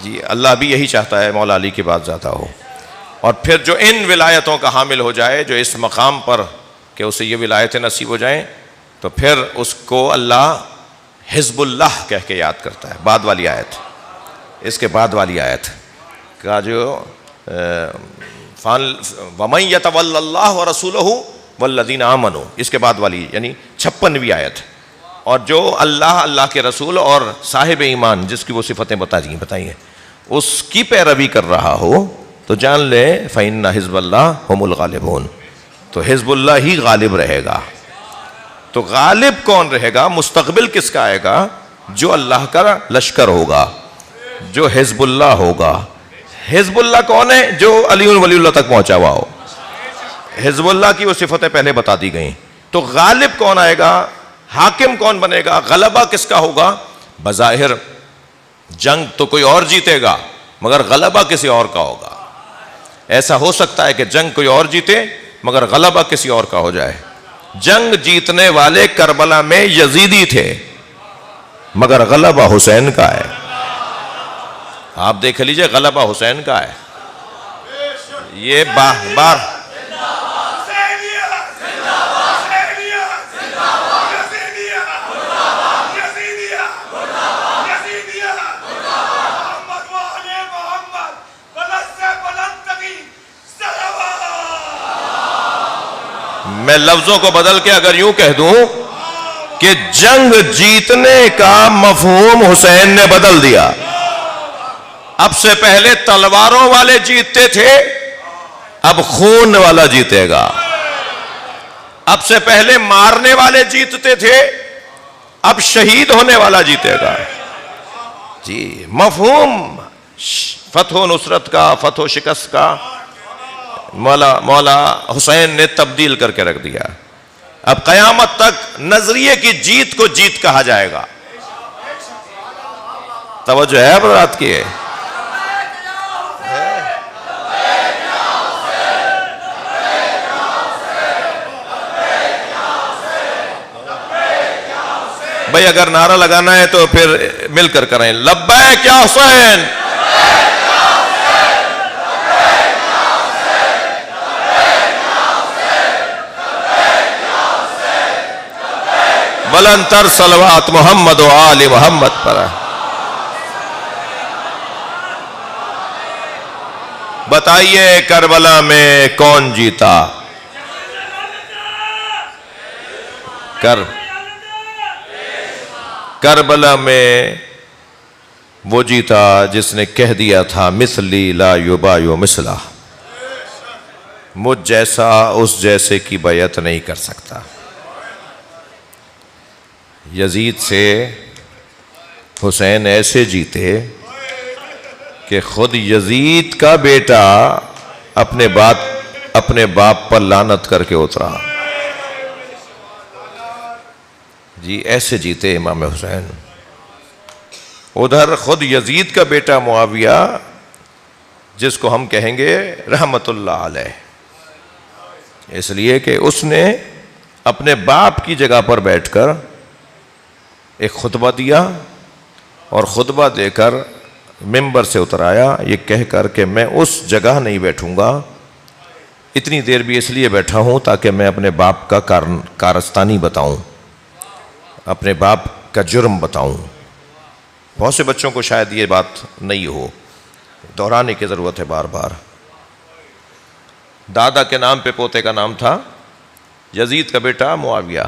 جی اللہ بھی یہی چاہتا ہے مولا علی کی بات زیادہ ہو. اور پھر جو ان ولایتوں کا حامل ہو جائے، جو اس مقام پر کہ اسے یہ ولایتیں نصیب ہو جائیں، تو پھر اس کو اللہ حزب اللہ کہہ کے یاد کرتا ہے. بعد والی آیت، اس کے بعد والی آیت کا جو وَمَن يَتَوَلَّ اللَّهَ وَرَسُولَهُ وَالَّذِينَ آمَنُوا، اس کے بعد والی یعنی 56ویں آیت. اور جو اللہ کے رسول اور صاحب ایمان جس کی وہ صفتیں بتائی ہیں اس کی پیروی کر رہا ہو تو جان لے فَإِنَّ حِزْبَ اللَّهِ هُمُ الْغَالِبُونَ. تو حزب اللہ ہی غالب رہے گا. تو غالب کون رہے گا؟ مستقبل کس کا آئے گا؟ جو اللہ کا لشکر ہوگا، جو حزب اللہ ہوگا. حزب اللہ کون ہے؟ جو علی ولی اللہ تک پہنچا ہوا ہو. حزب اللہ کی وہ صفتیں پہلے بتا دی گئیں. تو غالب کون آئے گا, حاکم کون بنے گا, غلبہ کس کا ہوگا؟ بظاہر جنگ تو کوئی اور جیتے گا مگر غلبہ کسی اور کا ہوگا. ایسا ہو سکتا ہے کہ جنگ کوئی اور جیتے مگر غلبہ کسی اور کا ہو جائے. جنگ جیتنے والے کربلا میں یزیدی تھے مگر غلبہ حسین کا ہے. آپ دیکھ لیجئے, غلبہ حسین کا ہے. یہ بار میں لفظوں کو بدل کے اگر یوں کہہ دوں کہ جنگ جیتنے کا مفہوم حسین نے بدل دیا. اب سے پہلے تلواروں والے جیتتے تھے, اب خون والا جیتے گا. اب سے پہلے مارنے والے جیتتے تھے, اب شہید ہونے والا جیتے گا. جی مفہوم فتح و نصرت کا, فتح و شکست کا مولا حسین نے تبدیل کر کے رکھ دیا. اب قیامت تک نظریے کی جیت کو جیت کہا جائے گا. توجہ ہے برات کی ہے. بھئی اگر نعرہ لگانا ہے تو پھر مل کر کریں, لبیک یا حسین, بلند تر صلوات محمد و آل محمد پر. بتائیے کربلا میں کون جیتا؟ کربلا میں وہ جیتا جس نے کہہ دیا تھا مثلی لا یبایع مثلہ, مجھ جیسا اس جیسے کی بیعت نہیں کر سکتا. یزید سے حسین ایسے جیتے کہ خود یزید کا بیٹا اپنے باپ پر لعنت کر کے اترا. جی ایسے جیتے امام حسین. ادھر خود یزید کا بیٹا معاویہ, جس کو ہم کہیں گے رحمت اللہ علیہ, اس لیے کہ اس نے اپنے باپ کی جگہ پر بیٹھ کر ایک خطبہ دیا اور خطبہ دے کر ممبر سے اترایا یہ کہہ کر کہ میں اس جگہ نہیں بیٹھوں گا, اتنی دیر بھی اس لیے بیٹھا ہوں تاکہ میں اپنے باپ کا کارستانی بتاؤں, اپنے باپ کا جرم بتاؤں. بہت سے بچوں کو شاید یہ بات نہیں ہو, دہرانے کی ضرورت ہے بار بار. دادا کے نام پہ پوتے کا نام تھا یزید کا بیٹا معاویہ.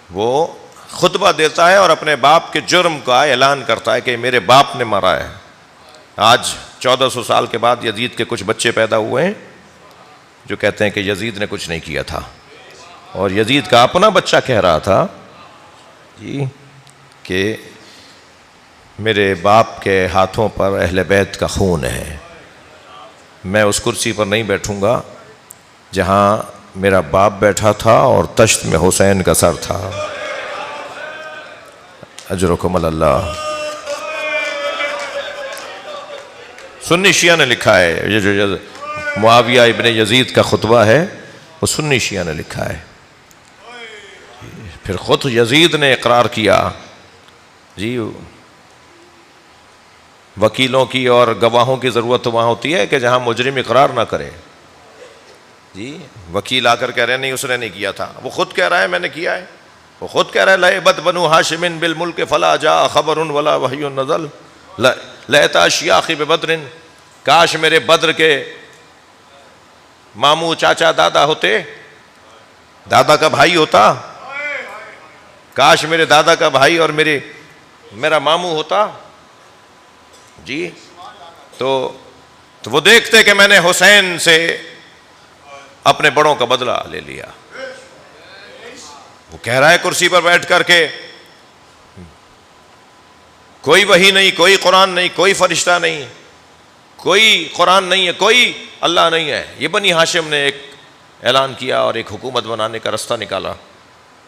وہ خطبہ دیتا ہے اور اپنے باپ کے جرم کا اعلان کرتا ہے کہ میرے باپ نے مارا ہے. آج 1400 سال کے بعد یزید کے کچھ بچے پیدا ہوئے ہیں جو کہتے ہیں کہ یزید نے کچھ نہیں کیا تھا, اور یزید کا اپنا بچہ کہہ رہا تھا جی کہ میرے باپ کے ہاتھوں پر اہل بیت کا خون ہے, میں اس کرسی پر نہیں بیٹھوں گا جہاں میرا باپ بیٹھا تھا اور تشت میں حسین کا سر تھا. اجرکم اللہ. سنی شیعہ نے لکھا ہے, یہ جو معاویہ ابن یزید کا خطبہ ہے وہ سنی شیعہ نے لکھا ہے. پھر خود یزید نے اقرار کیا. جی وکیلوں کی اور گواہوں کی ضرورت وہاں ہوتی ہے کہ جہاں مجرم اقرار نہ کرے. جی وکیل آ کر کہہ رہے ہیں نہیں اس نے نہیں کیا تھا, وہ خود کہہ رہا ہے میں نے کیا ہے. وہ خود کہہ رہا ہے لعبت بنو ہاشم بالملک فلا جاء خبر ولا وحی نزل لیت اشیاخ ببدر, کاش میرے بدر کے ماموں چاچا دادا ہوتے, دادا کا بھائی ہوتا, کاش میرے دادا کا بھائی اور میرا ماموں ہوتا. جی تو وہ دیکھتے کہ میں نے حسین سے اپنے بڑوں کا بدلہ لے لیا. وہ کہہ رہا ہے کرسی پر بیٹھ کر کے کوئی وحی نہیں, کوئی قرآن نہیں, کوئی فرشتہ نہیں, کوئی قرآن نہیں ہے, کوئی اللہ نہیں ہے. یہ بنی ہاشم نے ایک اعلان کیا اور ایک حکومت بنانے کا رستہ نکالا،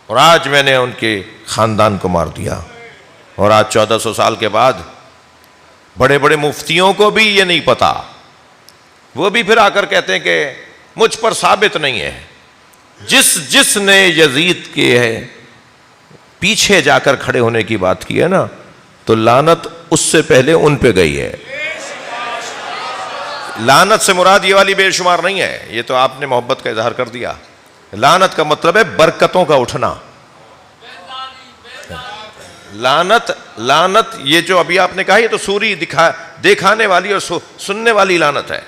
اور آج میں نے ان کے خاندان کو مار دیا، اور آج 1400 سال کے بعد بڑے بڑے مفتیوں کو بھی یہ نہیں پتا، وہ بھی پھر آ کر کہتے ہیں کہ مجھ پر ثابت نہیں ہے۔ جس نے یزید کے پیچھے جا کر کھڑے ہونے کی بات کی ہے نا، تو لعنت اس سے پہلے ان پہ گئی ہے۔ لعنت سے مراد یہ والی بے شمار نہیں ہے، یہ تو آپ نے محبت کا اظہار کر دیا۔ لعنت کا مطلب ہے برکتوں کا اٹھنا۔ لعنت یہ جو ابھی آپ نے کہا، یہ تو سوری دکھانے والی اور سننے والی لعنت ہے۔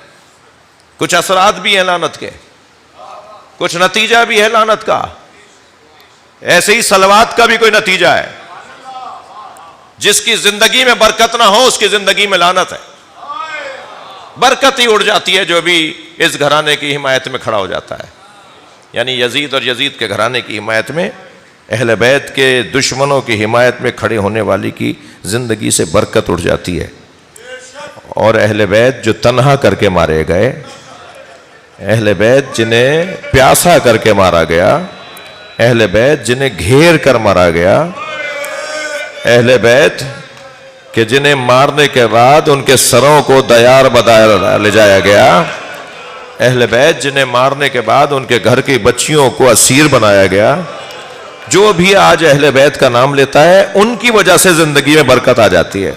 کچھ اثرات بھی ہیں لعنت کے، کچھ نتیجہ بھی ہے لعنت کا۔ ایسے ہی صلوات کا بھی کوئی نتیجہ ہے۔ جس کی زندگی میں برکت نہ ہو، اس کی زندگی میں لعنت ہے۔ برکت ہی اڑ جاتی ہے جو بھی اس گھرانے کی حمایت میں کھڑا ہو جاتا ہے، یعنی یزید اور یزید کے گھرانے کی حمایت میں، اہل بیت کے دشمنوں کی حمایت میں کھڑے ہونے والی کی زندگی سے برکت اڑ جاتی ہے۔ اور اہل بیت جو تنہا کر کے مارے گئے، اہل بیت جنہیں پیاسا کر کے مارا گیا، اہل بیت جنہیں گھیر کر مارا گیا، اہل بیت کہ جنہیں مارنے کے بعد ان کے سروں کو دیار بدار لے جایا گیا، اہل بیت جنہیں مارنے کے بعد ان کے گھر کی بچیوں کو اسیر بنایا گیا، جو بھی آج اہل بیت کا نام لیتا ہے ان کی وجہ سے زندگی میں برکت آ جاتی ہے۔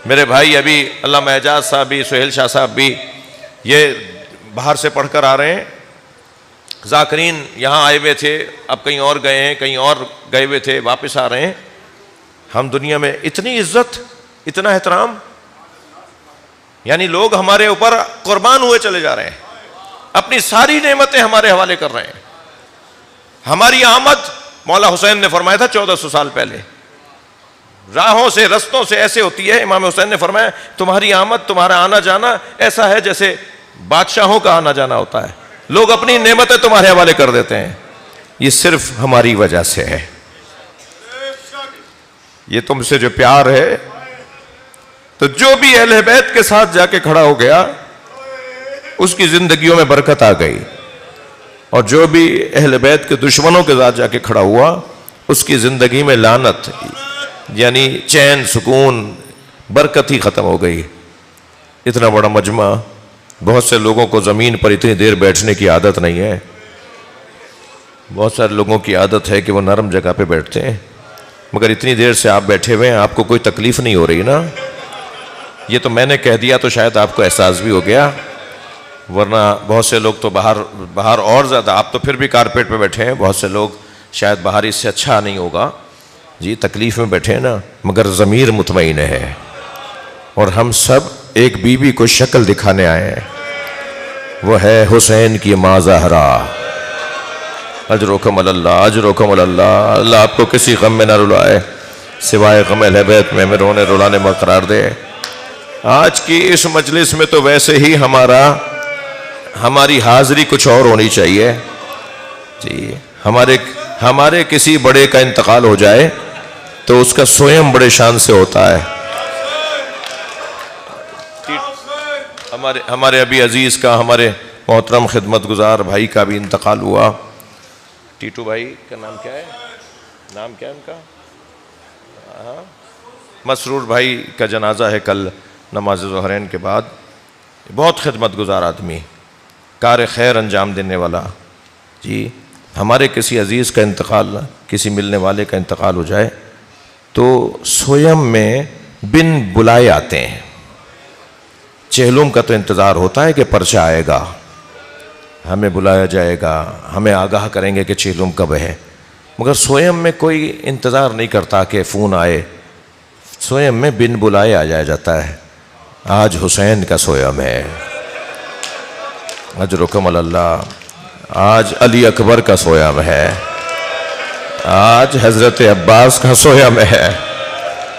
میرے بھائی ابھی علامہ اعجاز صاحب بھی، سہیل شاہ صاحب بھی یہ باہر سے پڑھ کر آ رہے ہیں۔ ذاکرین یہاں آئے ہوئے تھے، اب کہیں اور گئے ہیں، کہیں اور گئے ہوئے تھے، واپس آ رہے ہیں۔ ہم دنیا میں اتنی عزت، اتنا احترام، یعنی لوگ ہمارے اوپر قربان ہوئے چلے جا رہے ہیں، اپنی ساری نعمتیں ہمارے حوالے کر رہے ہیں۔ ہماری آمد مولا حسین نے فرمایا تھا 1400 سال پہلے، راہوں سے رستوں سے ایسے ہوتی ہے، امام حسین نے فرمایا تمہاری آمد، تمہارا آنا جانا ایسا ہے جیسے بادشاہوں کا آنا جانا ہوتا ہے، لوگ اپنی نعمتیں تمہارے حوالے کر دیتے ہیں، یہ صرف ہماری وجہ سے ہے۔ یہ تم سے جو پیار ہے، تو جو بھی اہل بیت کے ساتھ جا کے کھڑا ہو گیا اس کی زندگیوں میں برکت آ گئی، اور جو بھی اہل بیت کے دشمنوں کے ساتھ جا کے کھڑا ہوا اس کی زندگی میں لعنت، یعنی چین، سکون، برکت ہی ختم ہو گئی۔ اتنا بڑا مجمع، بہت سے لوگوں کو زمین پر اتنی دیر بیٹھنے کی عادت نہیں ہے، بہت سارے لوگوں کی عادت ہے کہ وہ نرم جگہ پہ بیٹھتے ہیں، مگر اتنی دیر سے آپ بیٹھے ہوئے ہیں، آپ کو کوئی تکلیف نہیں ہو رہی نا؟ یہ تو میں نے کہہ دیا تو شاید آپ کو احساس بھی ہو گیا، ورنہ بہت سے لوگ تو باہر اور زیادہ، آپ تو پھر بھی کارپیٹ پہ بیٹھے ہیں، بہت سے لوگ شاید باہر اس سے اچھا نہیں ہوگا جی، تکلیف میں بیٹھے ہیں نا، مگر ضمیر مطمئن ہے۔ اور ہم سب ایک بی بی کو شکل دکھانے آئے ہیں، وہ ہے حسین کی ماں زہرا، اجرکم اللہ، اجرکم اللہ۔ اللہ آپ کو کسی غم میں نہ رلائے سوائے غم اہل بیت میں رونے رلانے میں قرار دے۔ آج کی اس مجلس میں تو ویسے ہی ہماری حاضری کچھ اور ہونی چاہیے جی۔ ہمارے کسی بڑے کا انتقال ہو جائے تو اس کا سوئم بڑے شان سے ہوتا ہے۔ ہمارے ابھی عزیز کا، ہمارے محترم خدمت گزار بھائی کا بھی انتقال ہوا۔ ٹیٹو بھائی کا نام کیا ہے؟ نام کیا ہے ان کا؟ مسرور بھائی کا جنازہ ہے کل نماز ظہرین کے بعد۔ بہت خدمت گزار آدمی، کار خیر انجام دینے والا جی۔ ہمارے کسی عزیز کا انتقال، کسی ملنے والے کا انتقال ہو جائے تو سویم میں بن بلائے آتے ہیں۔ چہلم کا تو انتظار ہوتا ہے کہ پرچہ آئے گا، ہمیں بلایا جائے گا، ہمیں آگاہ کریں گے کہ چہلم کب ہے، مگر سویم میں کوئی انتظار نہیں کرتا کہ فون آئے، سویم میں بن بلائے آ جایا جاتا ہے۔ آج حسین کا سویم ہے، اجرکم اللہ۔ آج علی اکبر کا سویم ہے، آج حضرت عباس کا سویم ہے۔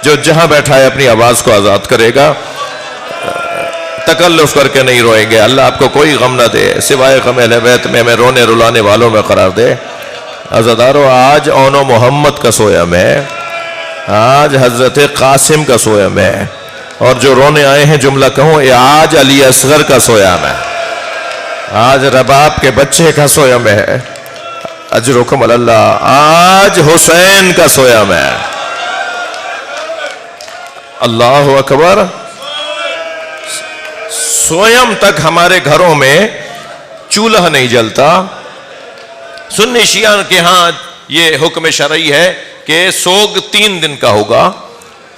جو جہاں بیٹھا ہے اپنی آواز کو آزاد کرے گا، تکلف کر کے نہیں روئیں گے۔ اللہ آپ کو کوئی غم نہ دے سوائے غم اہل بیت میں، ہمیں رونے رلانے والوں میں قرار دے۔ عزادارو، آج اون و محمد کا سویم ہے، آج حضرت قاسم کا سویم ہے، اور جو رونے آئے ہیں جملہ کہوں، آج علی اصغر کا سویم ہے، آج رباب کے بچے کا سویم ہے. اجرکم اللہ. آج حسین کا سویم ہے. اللہ اکبر. سویم تک ہمارے گھروں میں چولہا نہیں جلتا. سنی شیعہ کے ہاں یہ حکم شرعی ہے کہ سوگ 3 دن کا ہوگا.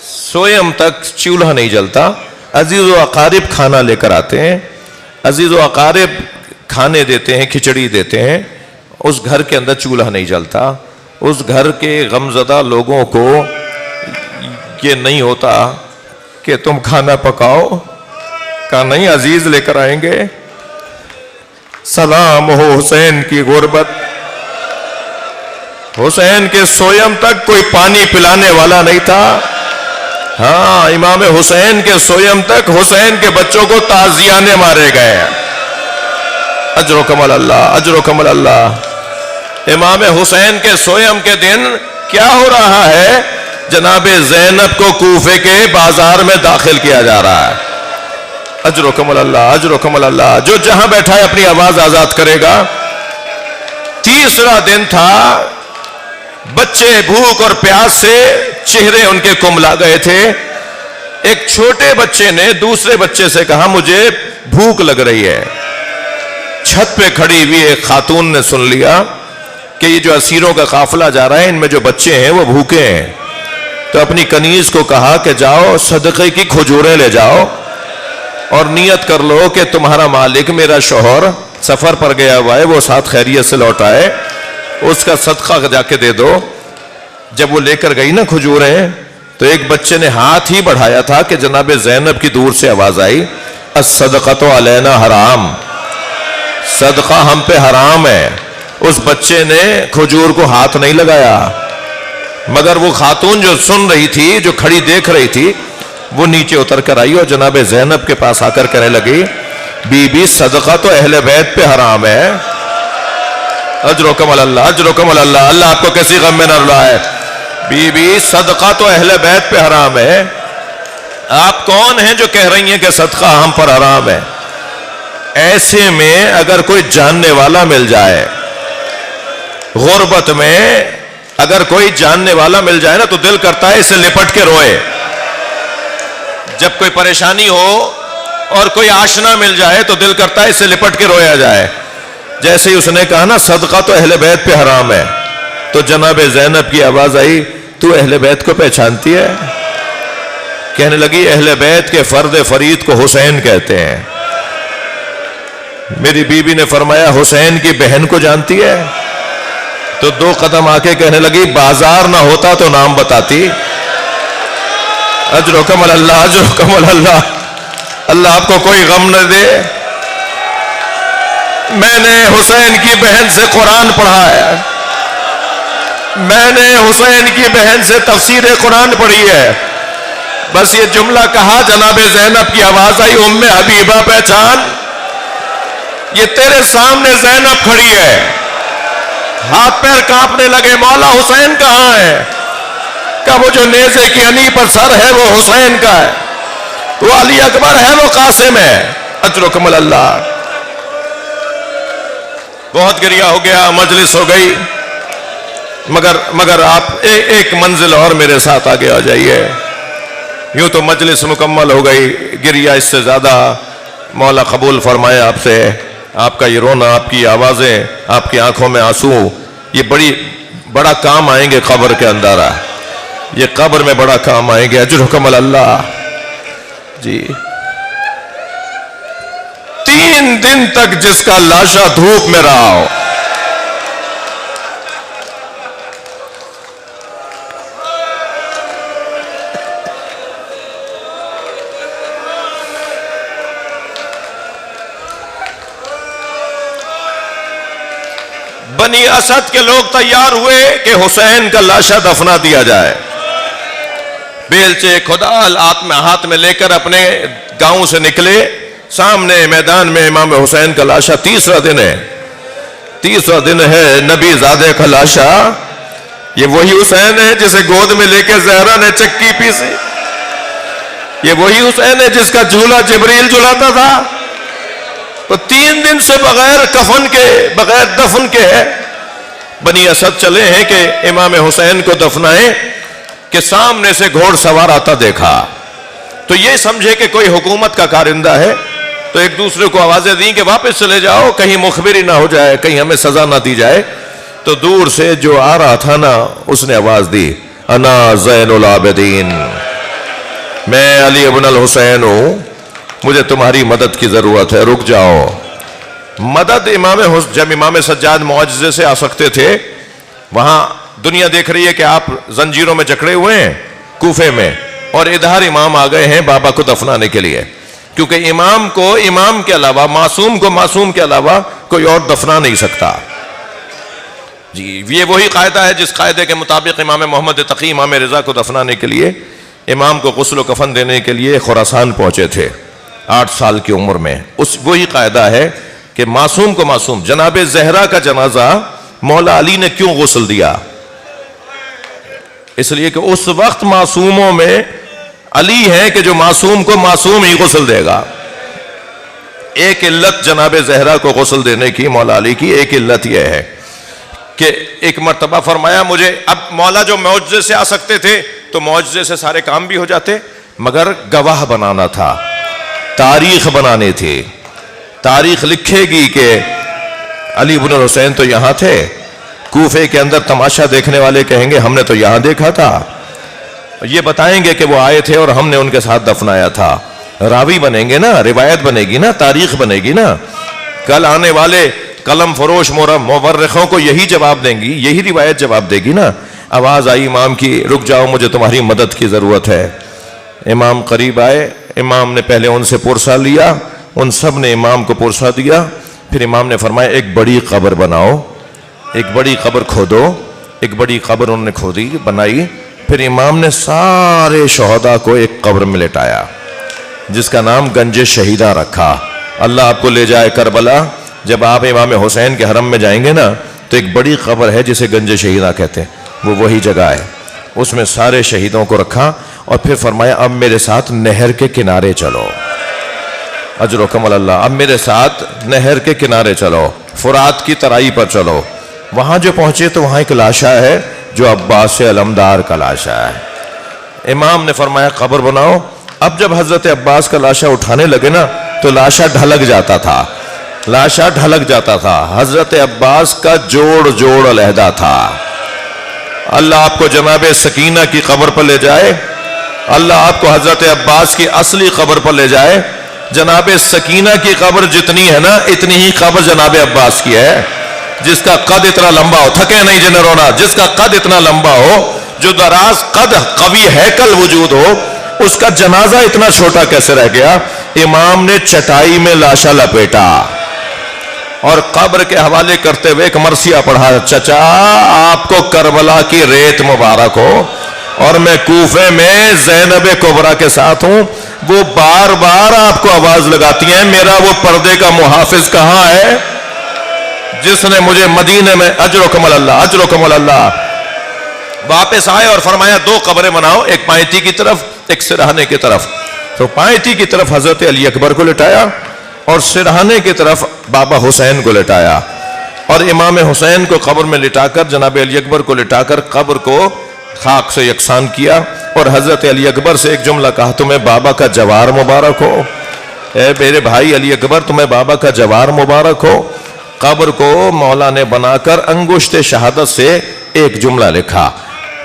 سویم تک چولہا نہیں جلتا. عزیز و اقارب کھانا لے کر آتے ہیں, عزیز و اقارب کھانے دیتے ہیں, کھچڑی دیتے ہیں. اس گھر کے اندر چولہا نہیں جلتا. اس گھر کے غمزدہ لوگوں کو یہ نہیں ہوتا کہ تم کھانا پکاؤ. کہا نہیں, عزیز لے کر آئیں گے. سلام ہو حسین کی غربت. حسین کے سویم تک کوئی پانی پلانے والا نہیں تھا. ہاں, امام حسین کے سویم تک حسین کے بچوں کو تازیانے مارے گئے. اجرکم اللہ, اجرکم اللہ. امام حسین کے سویم کے دن کیا ہو رہا ہے؟ جناب زینب کو کوفے کے بازار میں داخل کیا جا رہا ہے. اجرکم اللہ, اجرکم اللہ. جو جہاں بیٹھا ہے اپنی آواز آزاد کرے گا. تیسرا دن تھا. بچے بھوک اور پیاس سے چہرے ان کے کملا گئے تھے. ایک چھوٹے بچے نے دوسرے بچے سے کہا مجھے بھوک لگ رہی ہے. چھت پہ کھڑی ہوئی ایک خاتون نے سن لیا کہ یہ جو اسیروں کا قافلہ جا رہا ہے ان میں جو بچے ہیں وہ بھوکے ہیں. تو اپنی کنیز کو کہا کہ جاؤ صدقے کی کھجوریں لے جاؤ اور نیت کر لو کہ تمہارا مالک میرا شوہر سفر پر گیا ہوا ہے, وہ ساتھ خیریت سے لوٹ آئے, اس کا صدقہ جا کے دے دو. جب وہ لے کر گئی نا کھجوریں, تو ایک بچے نے ہاتھ ہی بڑھایا تھا کہ جناب زینب کی دور سے آواز آئی الصدقۃ علینا حرام. صدقہ ہم پہ حرام ہے. اس بچے نے کھجور کو ہاتھ نہیں لگایا, مگر وہ خاتون جو سن رہی تھی, جو کھڑی دیکھ رہی تھی, وہ نیچے اتر کر آئی اور جناب زینب کے پاس آ کر کہنے لگی بی بی صدقہ تو اہل بیت پہ حرام ہے. اجرکم اللہ, اجرکم اللہ. اللہ آپ کو کسی غم میں نہ رلائے. بی بی صدقہ تو اہل بیت پہ حرام ہے. آپ کون ہیں جو کہہ رہی ہیں کہ صدقہ ہم پر حرام ہے؟ ایسے میں اگر کوئی جاننے والا مل جائے, غربت میں اگر کوئی جاننے والا مل جائے نا, تو دل کرتا ہے اسے لپٹ کے روئے. جب کوئی پریشانی ہو اور کوئی آشنا مل جائے تو دل کرتا ہے اسے لپٹ کے رویا جائے. جیسے ہی اس نے کہا نا صدقہ تو اہل بیت پہ حرام ہے, تو جناب زینب کی آواز آئی تو اہل بیت کو پہچانتی ہے؟ کہنے لگی اہل بیت کے فرد فرید کو حسین کہتے ہیں. میری بیوی نے فرمایا حسین کی بہن کو جانتی ہے؟ تو 2 قدم آ کے کہنے لگی بازار نہ ہوتا تو نام بتاتی. اجرکم اللہ, اجرکم اللہ. اللہ آپ کو کوئی غم نہ دے. میں نے حسین کی بہن سے قرآن پڑھا ہے, میں نے حسین کی بہن سے تفسیر قرآن پڑھی ہے. بس یہ جملہ کہا, جناب زینب کی آواز آئی ام حبیبہ پہچان, یہ تیرے سامنے زینب کھڑی ہے. ہاتھ پیر کانپنے لگے, مولا حسین کہاں ہے؟ کہ وہ جو نیزے کی انی پر سر ہے وہ حسین کا ہے, وہ علی اکبر ہے, وہ قاسم ہے. اجرکم اللہ. بہت گریہ ہو گیا, مجلس ہو گئی, مگر آپ ایک منزل اور میرے ساتھ آگے آ جائیے. یوں تو مجلس مکمل ہو گئی, گریہ اس سے زیادہ مولا قبول فرمائے آپ سے. آپ کا یہ رونا, آپ کی آوازیں, آپ کی آنکھوں میں آنسو, یہ بڑا کام آئیں گے قبر کے اندر. یہ قبر میں بڑا کام آئیں گے. اجرکم اللہ. جی 3 دن تک جس کا لاشا دھوپ میں رہا ہو, بنی اسد کے لوگ تیار ہوئے کہ حسین کا لاشا دفنا دیا جائے. بیلچے کھدال ہاتھ میں لے کر اپنے گاؤں سے نکلے. سامنے میدان میں امام حسین کا لاشا. تیسرا دن ہے نبی زادے کا لاشا. یہ وہی حسین ہے جسے گود میں لے کے زہرا نے چکی پیسی. یہ وہی حسین ہے جس کا جھولا جبریل جھلاتا تھا. تو 3 دن سے بغیر کفن کے بغیر دفن کے ہے بنی اسد چلے ہیں کہ امام حسین کو دفنائیں کہ سامنے سے گھوڑ سوار آتا دیکھا تو یہ سمجھے کہ کوئی حکومت کا کارندہ ہے تو ایک دوسرے کو آوازیں دیں کہ واپس چلے جاؤ کہیں مخبری نہ ہو جائے کہیں ہمیں سزا نہ دی جائے تو دور سے جو آ رہا تھا نا اس نے آواز دی انا زین العابدین میں علی ابن الحسین ہوں مجھے تمہاری مدد کی ضرورت ہے رک جاؤ مدد جب امام سجاد معجزے سے آ سکتے تھے وہاں دنیا دیکھ رہی ہے کہ آپ زنجیروں میں جکڑے ہوئے ہیں کوفے میں اور ادھر امام آ گئے ہیں بابا کو دفنانے کے لیے کیونکہ امام کو امام کے علاوہ معصوم کو معصوم کے علاوہ کوئی اور دفنا نہیں سکتا جی یہ وہی قاعدہ ہے جس قاعدے کے مطابق امام محمد تقی امام رضا کو دفنانے کے لیے امام کو غسل و کفن دینے کے لیے خراسان پہنچے تھے 8 سال کی عمر میں وہی قاعدہ ہے کہ معصوم کو معصوم جناب زہرا کا جنازہ مولا علی نے کیوں غسل دیا اس لیے کہ اس وقت معصوموں میں علی ہے کہ جو معصوم کو معصوم ہی غسل دے گا ایک علت جناب زہرا کو غسل دینے کی مولا علی کی ایک علت یہ ہے کہ ایک مرتبہ فرمایا مجھے اب مولا جو معجزے سے آ سکتے تھے تو معجزے سے سارے کام بھی ہو جاتے مگر گواہ بنانا تھا تاریخ بنانی تھی تاریخ لکھے گی کہ علی بن الحسین تو یہاں تھے کوفے کے اندر تماشا دیکھنے والے کہیں گے ہم نے تو یہاں دیکھا تھا یہ بتائیں گے کہ وہ آئے تھے اور ہم نے ان کے ساتھ دفنایا تھا راوی بنیں گے نا روایت بنے گی نا تاریخ بنے گی نا کل آنے والے قلم فروش مورخوں کو یہی جواب دیں گی یہی روایت جواب دے گی نا آواز آئی امام کی رک جاؤ مجھے تمہاری مدد کی ضرورت ہے امام قریب آئے امام نے پہلے ان سے پرسہ لیا ان سب نے امام کو پرسہ دیا پھر امام نے فرمایا ایک بڑی قبر بناؤ ایک بڑی قبر کھودو ایک بڑی قبر انہوں نے کھودی بنائی پھر امام نے سارے شہداء کو ایک قبر میں لٹایا جس کا نام گنج شہیدہ رکھا اللہ آپ کو لے جائے کربلا جب آپ امام حسین کے حرم میں جائیں گے نا تو ایک بڑی قبر ہے جسے گنج شہیدہ کہتے ہیں وہ وہی جگہ ہے اس میں سارے شہیدوں کو رکھا اور پھر فرمایا اب میرے ساتھ نہر کے کنارے چلو اجرکم اللہ اب میرے ساتھ نہر کے کنارے چلو فرات کی ترائی پر چلو وہاں جو پہنچے تو وہاں ایک لاشا ہے جو عباس علمدار کا لاشا ہے امام نے فرمایا قبر بناؤ اب جب حضرت عباس کا لاشا اٹھانے لگے نا تو لاشا ڈھلک جاتا تھا لاشا ڈھلک جاتا تھا حضرت عباس کا جوڑ علیحدہ تھا اللہ آپ کو جناب سکینہ کی قبر پر لے جائے اللہ آپ کو حضرت عباس کی اصلی قبر پر لے جائے جناب سکینہ کی قبر جتنی ہے نا اتنی ہی قبر جناب عباس کی ہے جس کا قد اتنا لمبا ہو تھکے نہیں جنہیں رونا جس کا قد اتنا لمبا ہو جو دراز قد قوی ہیکل وجود ہو اس کا جنازہ اتنا چھوٹا کیسے رہ گیا امام نے چٹائی میں لاشا لپیٹا اور قبر کے حوالے کرتے ہوئے ایک مرثیہ پڑھا چچا آپ کو کربلا کی ریت مبارک ہو اور میں کوفے میں زینب کبریٰ کے ساتھ ہوں وہ بار بار آپ کو آواز لگاتی ہیں میرا وہ پردے کا محافظ کہاں ہے جس نے مجھے مدینے میں اجرکم اللہ واپس آئے اور فرمایا 2 قبریں بناؤ ایک پائنتی کی طرف ایک سرہانے کی طرف تو پائنتی کی طرف حضرت علی اکبر کو لٹایا اور سرہانے کی طرف بابا حسین کو لٹایا اور امام حسین کو قبر میں لٹا کر جناب علی اکبر کو لٹا کر قبر کو خاک سے یکسان کیا اور حضرت علی اکبر سے ایک جملہ کہا تمہیں بابا کا جوار مبارک ہو اے میرے بھائی علی اکبر تمہیں بابا کا جوار مبارک ہو قبر کو مولا نے بنا کر انگشت شہادت سے ایک جملہ لکھا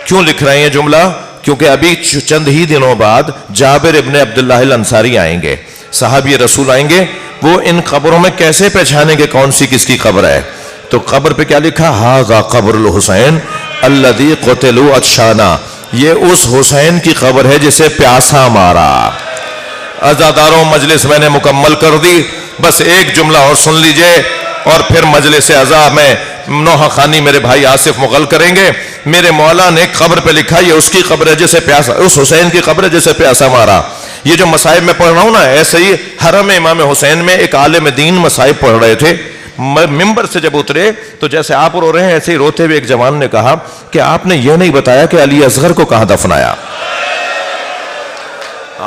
کیوں لکھ رہے ہیں جملہ کیونکہ ابھی چند ہی دنوں بعد جابر ابن عبداللہ الانصاری آئیں گے صحابی رسول آئیں گے وہ ان قبروں میں کیسے پہچانیں گے کون سی کس کی قبر ہے تو قبر پہ کیا لکھا ہاذا قبر الحسین الذی قتلوا عطشانا یہ اس حسین کی قبر ہے جسے پیاسا مارا عزاداروں مجلس میں نے مکمل کر دی بس ایک جملہ اور سن لیجئے اور پھر مجلس عزا میں نوحہ خانی میرے بھائی آصف مغل کریں گے میرے مولا نے قبر پہ لکھا یہ اس کی قبر ہے جسے پیاسا اس حسین کی قبر ہے جسے پیاسا مارا یہ جو مصائب میں پڑھ رہا ہوں نا ایسے ہی حرم امام حسین میں ایک عالم دین مصائب پڑھ رہے تھے ممبر سے جب اترے تو جیسے آپ رو رہے ہیں ایسے ہی روتے ہوئے ایک جوان نے کہا کہ آپ نے یہ نہیں بتایا کہ علی اصغر کو کہاں دفنایا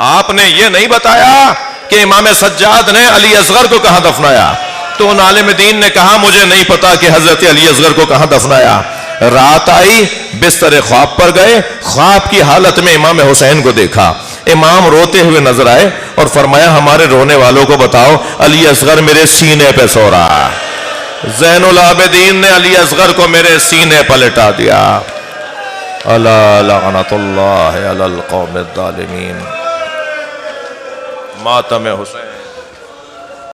آپ نے یہ نہیں بتایا کہ کہ امام سجاد نے علی اصغر کو کہاں دفنایا؟ تو ان عالم دین نے کہا مجھے نہیں پتا کہ حضرت علی اصغر کو کہاں دفنایا. رات آئی، بستر خواب پر گئے، خواب کی حالت میں امام حسین کو دیکھا. امام روتے ہوئے نظر آئے اور فرمایا ہمارے رونے والوں کو بتاؤ علی اصغر میرے سینے پہ سو رہا. زین العابدین نے علی اصغر کو میرے سینے پر لٹا دیا. الا لعنت اللہ علی القوم الظالمین. ماتم حسین.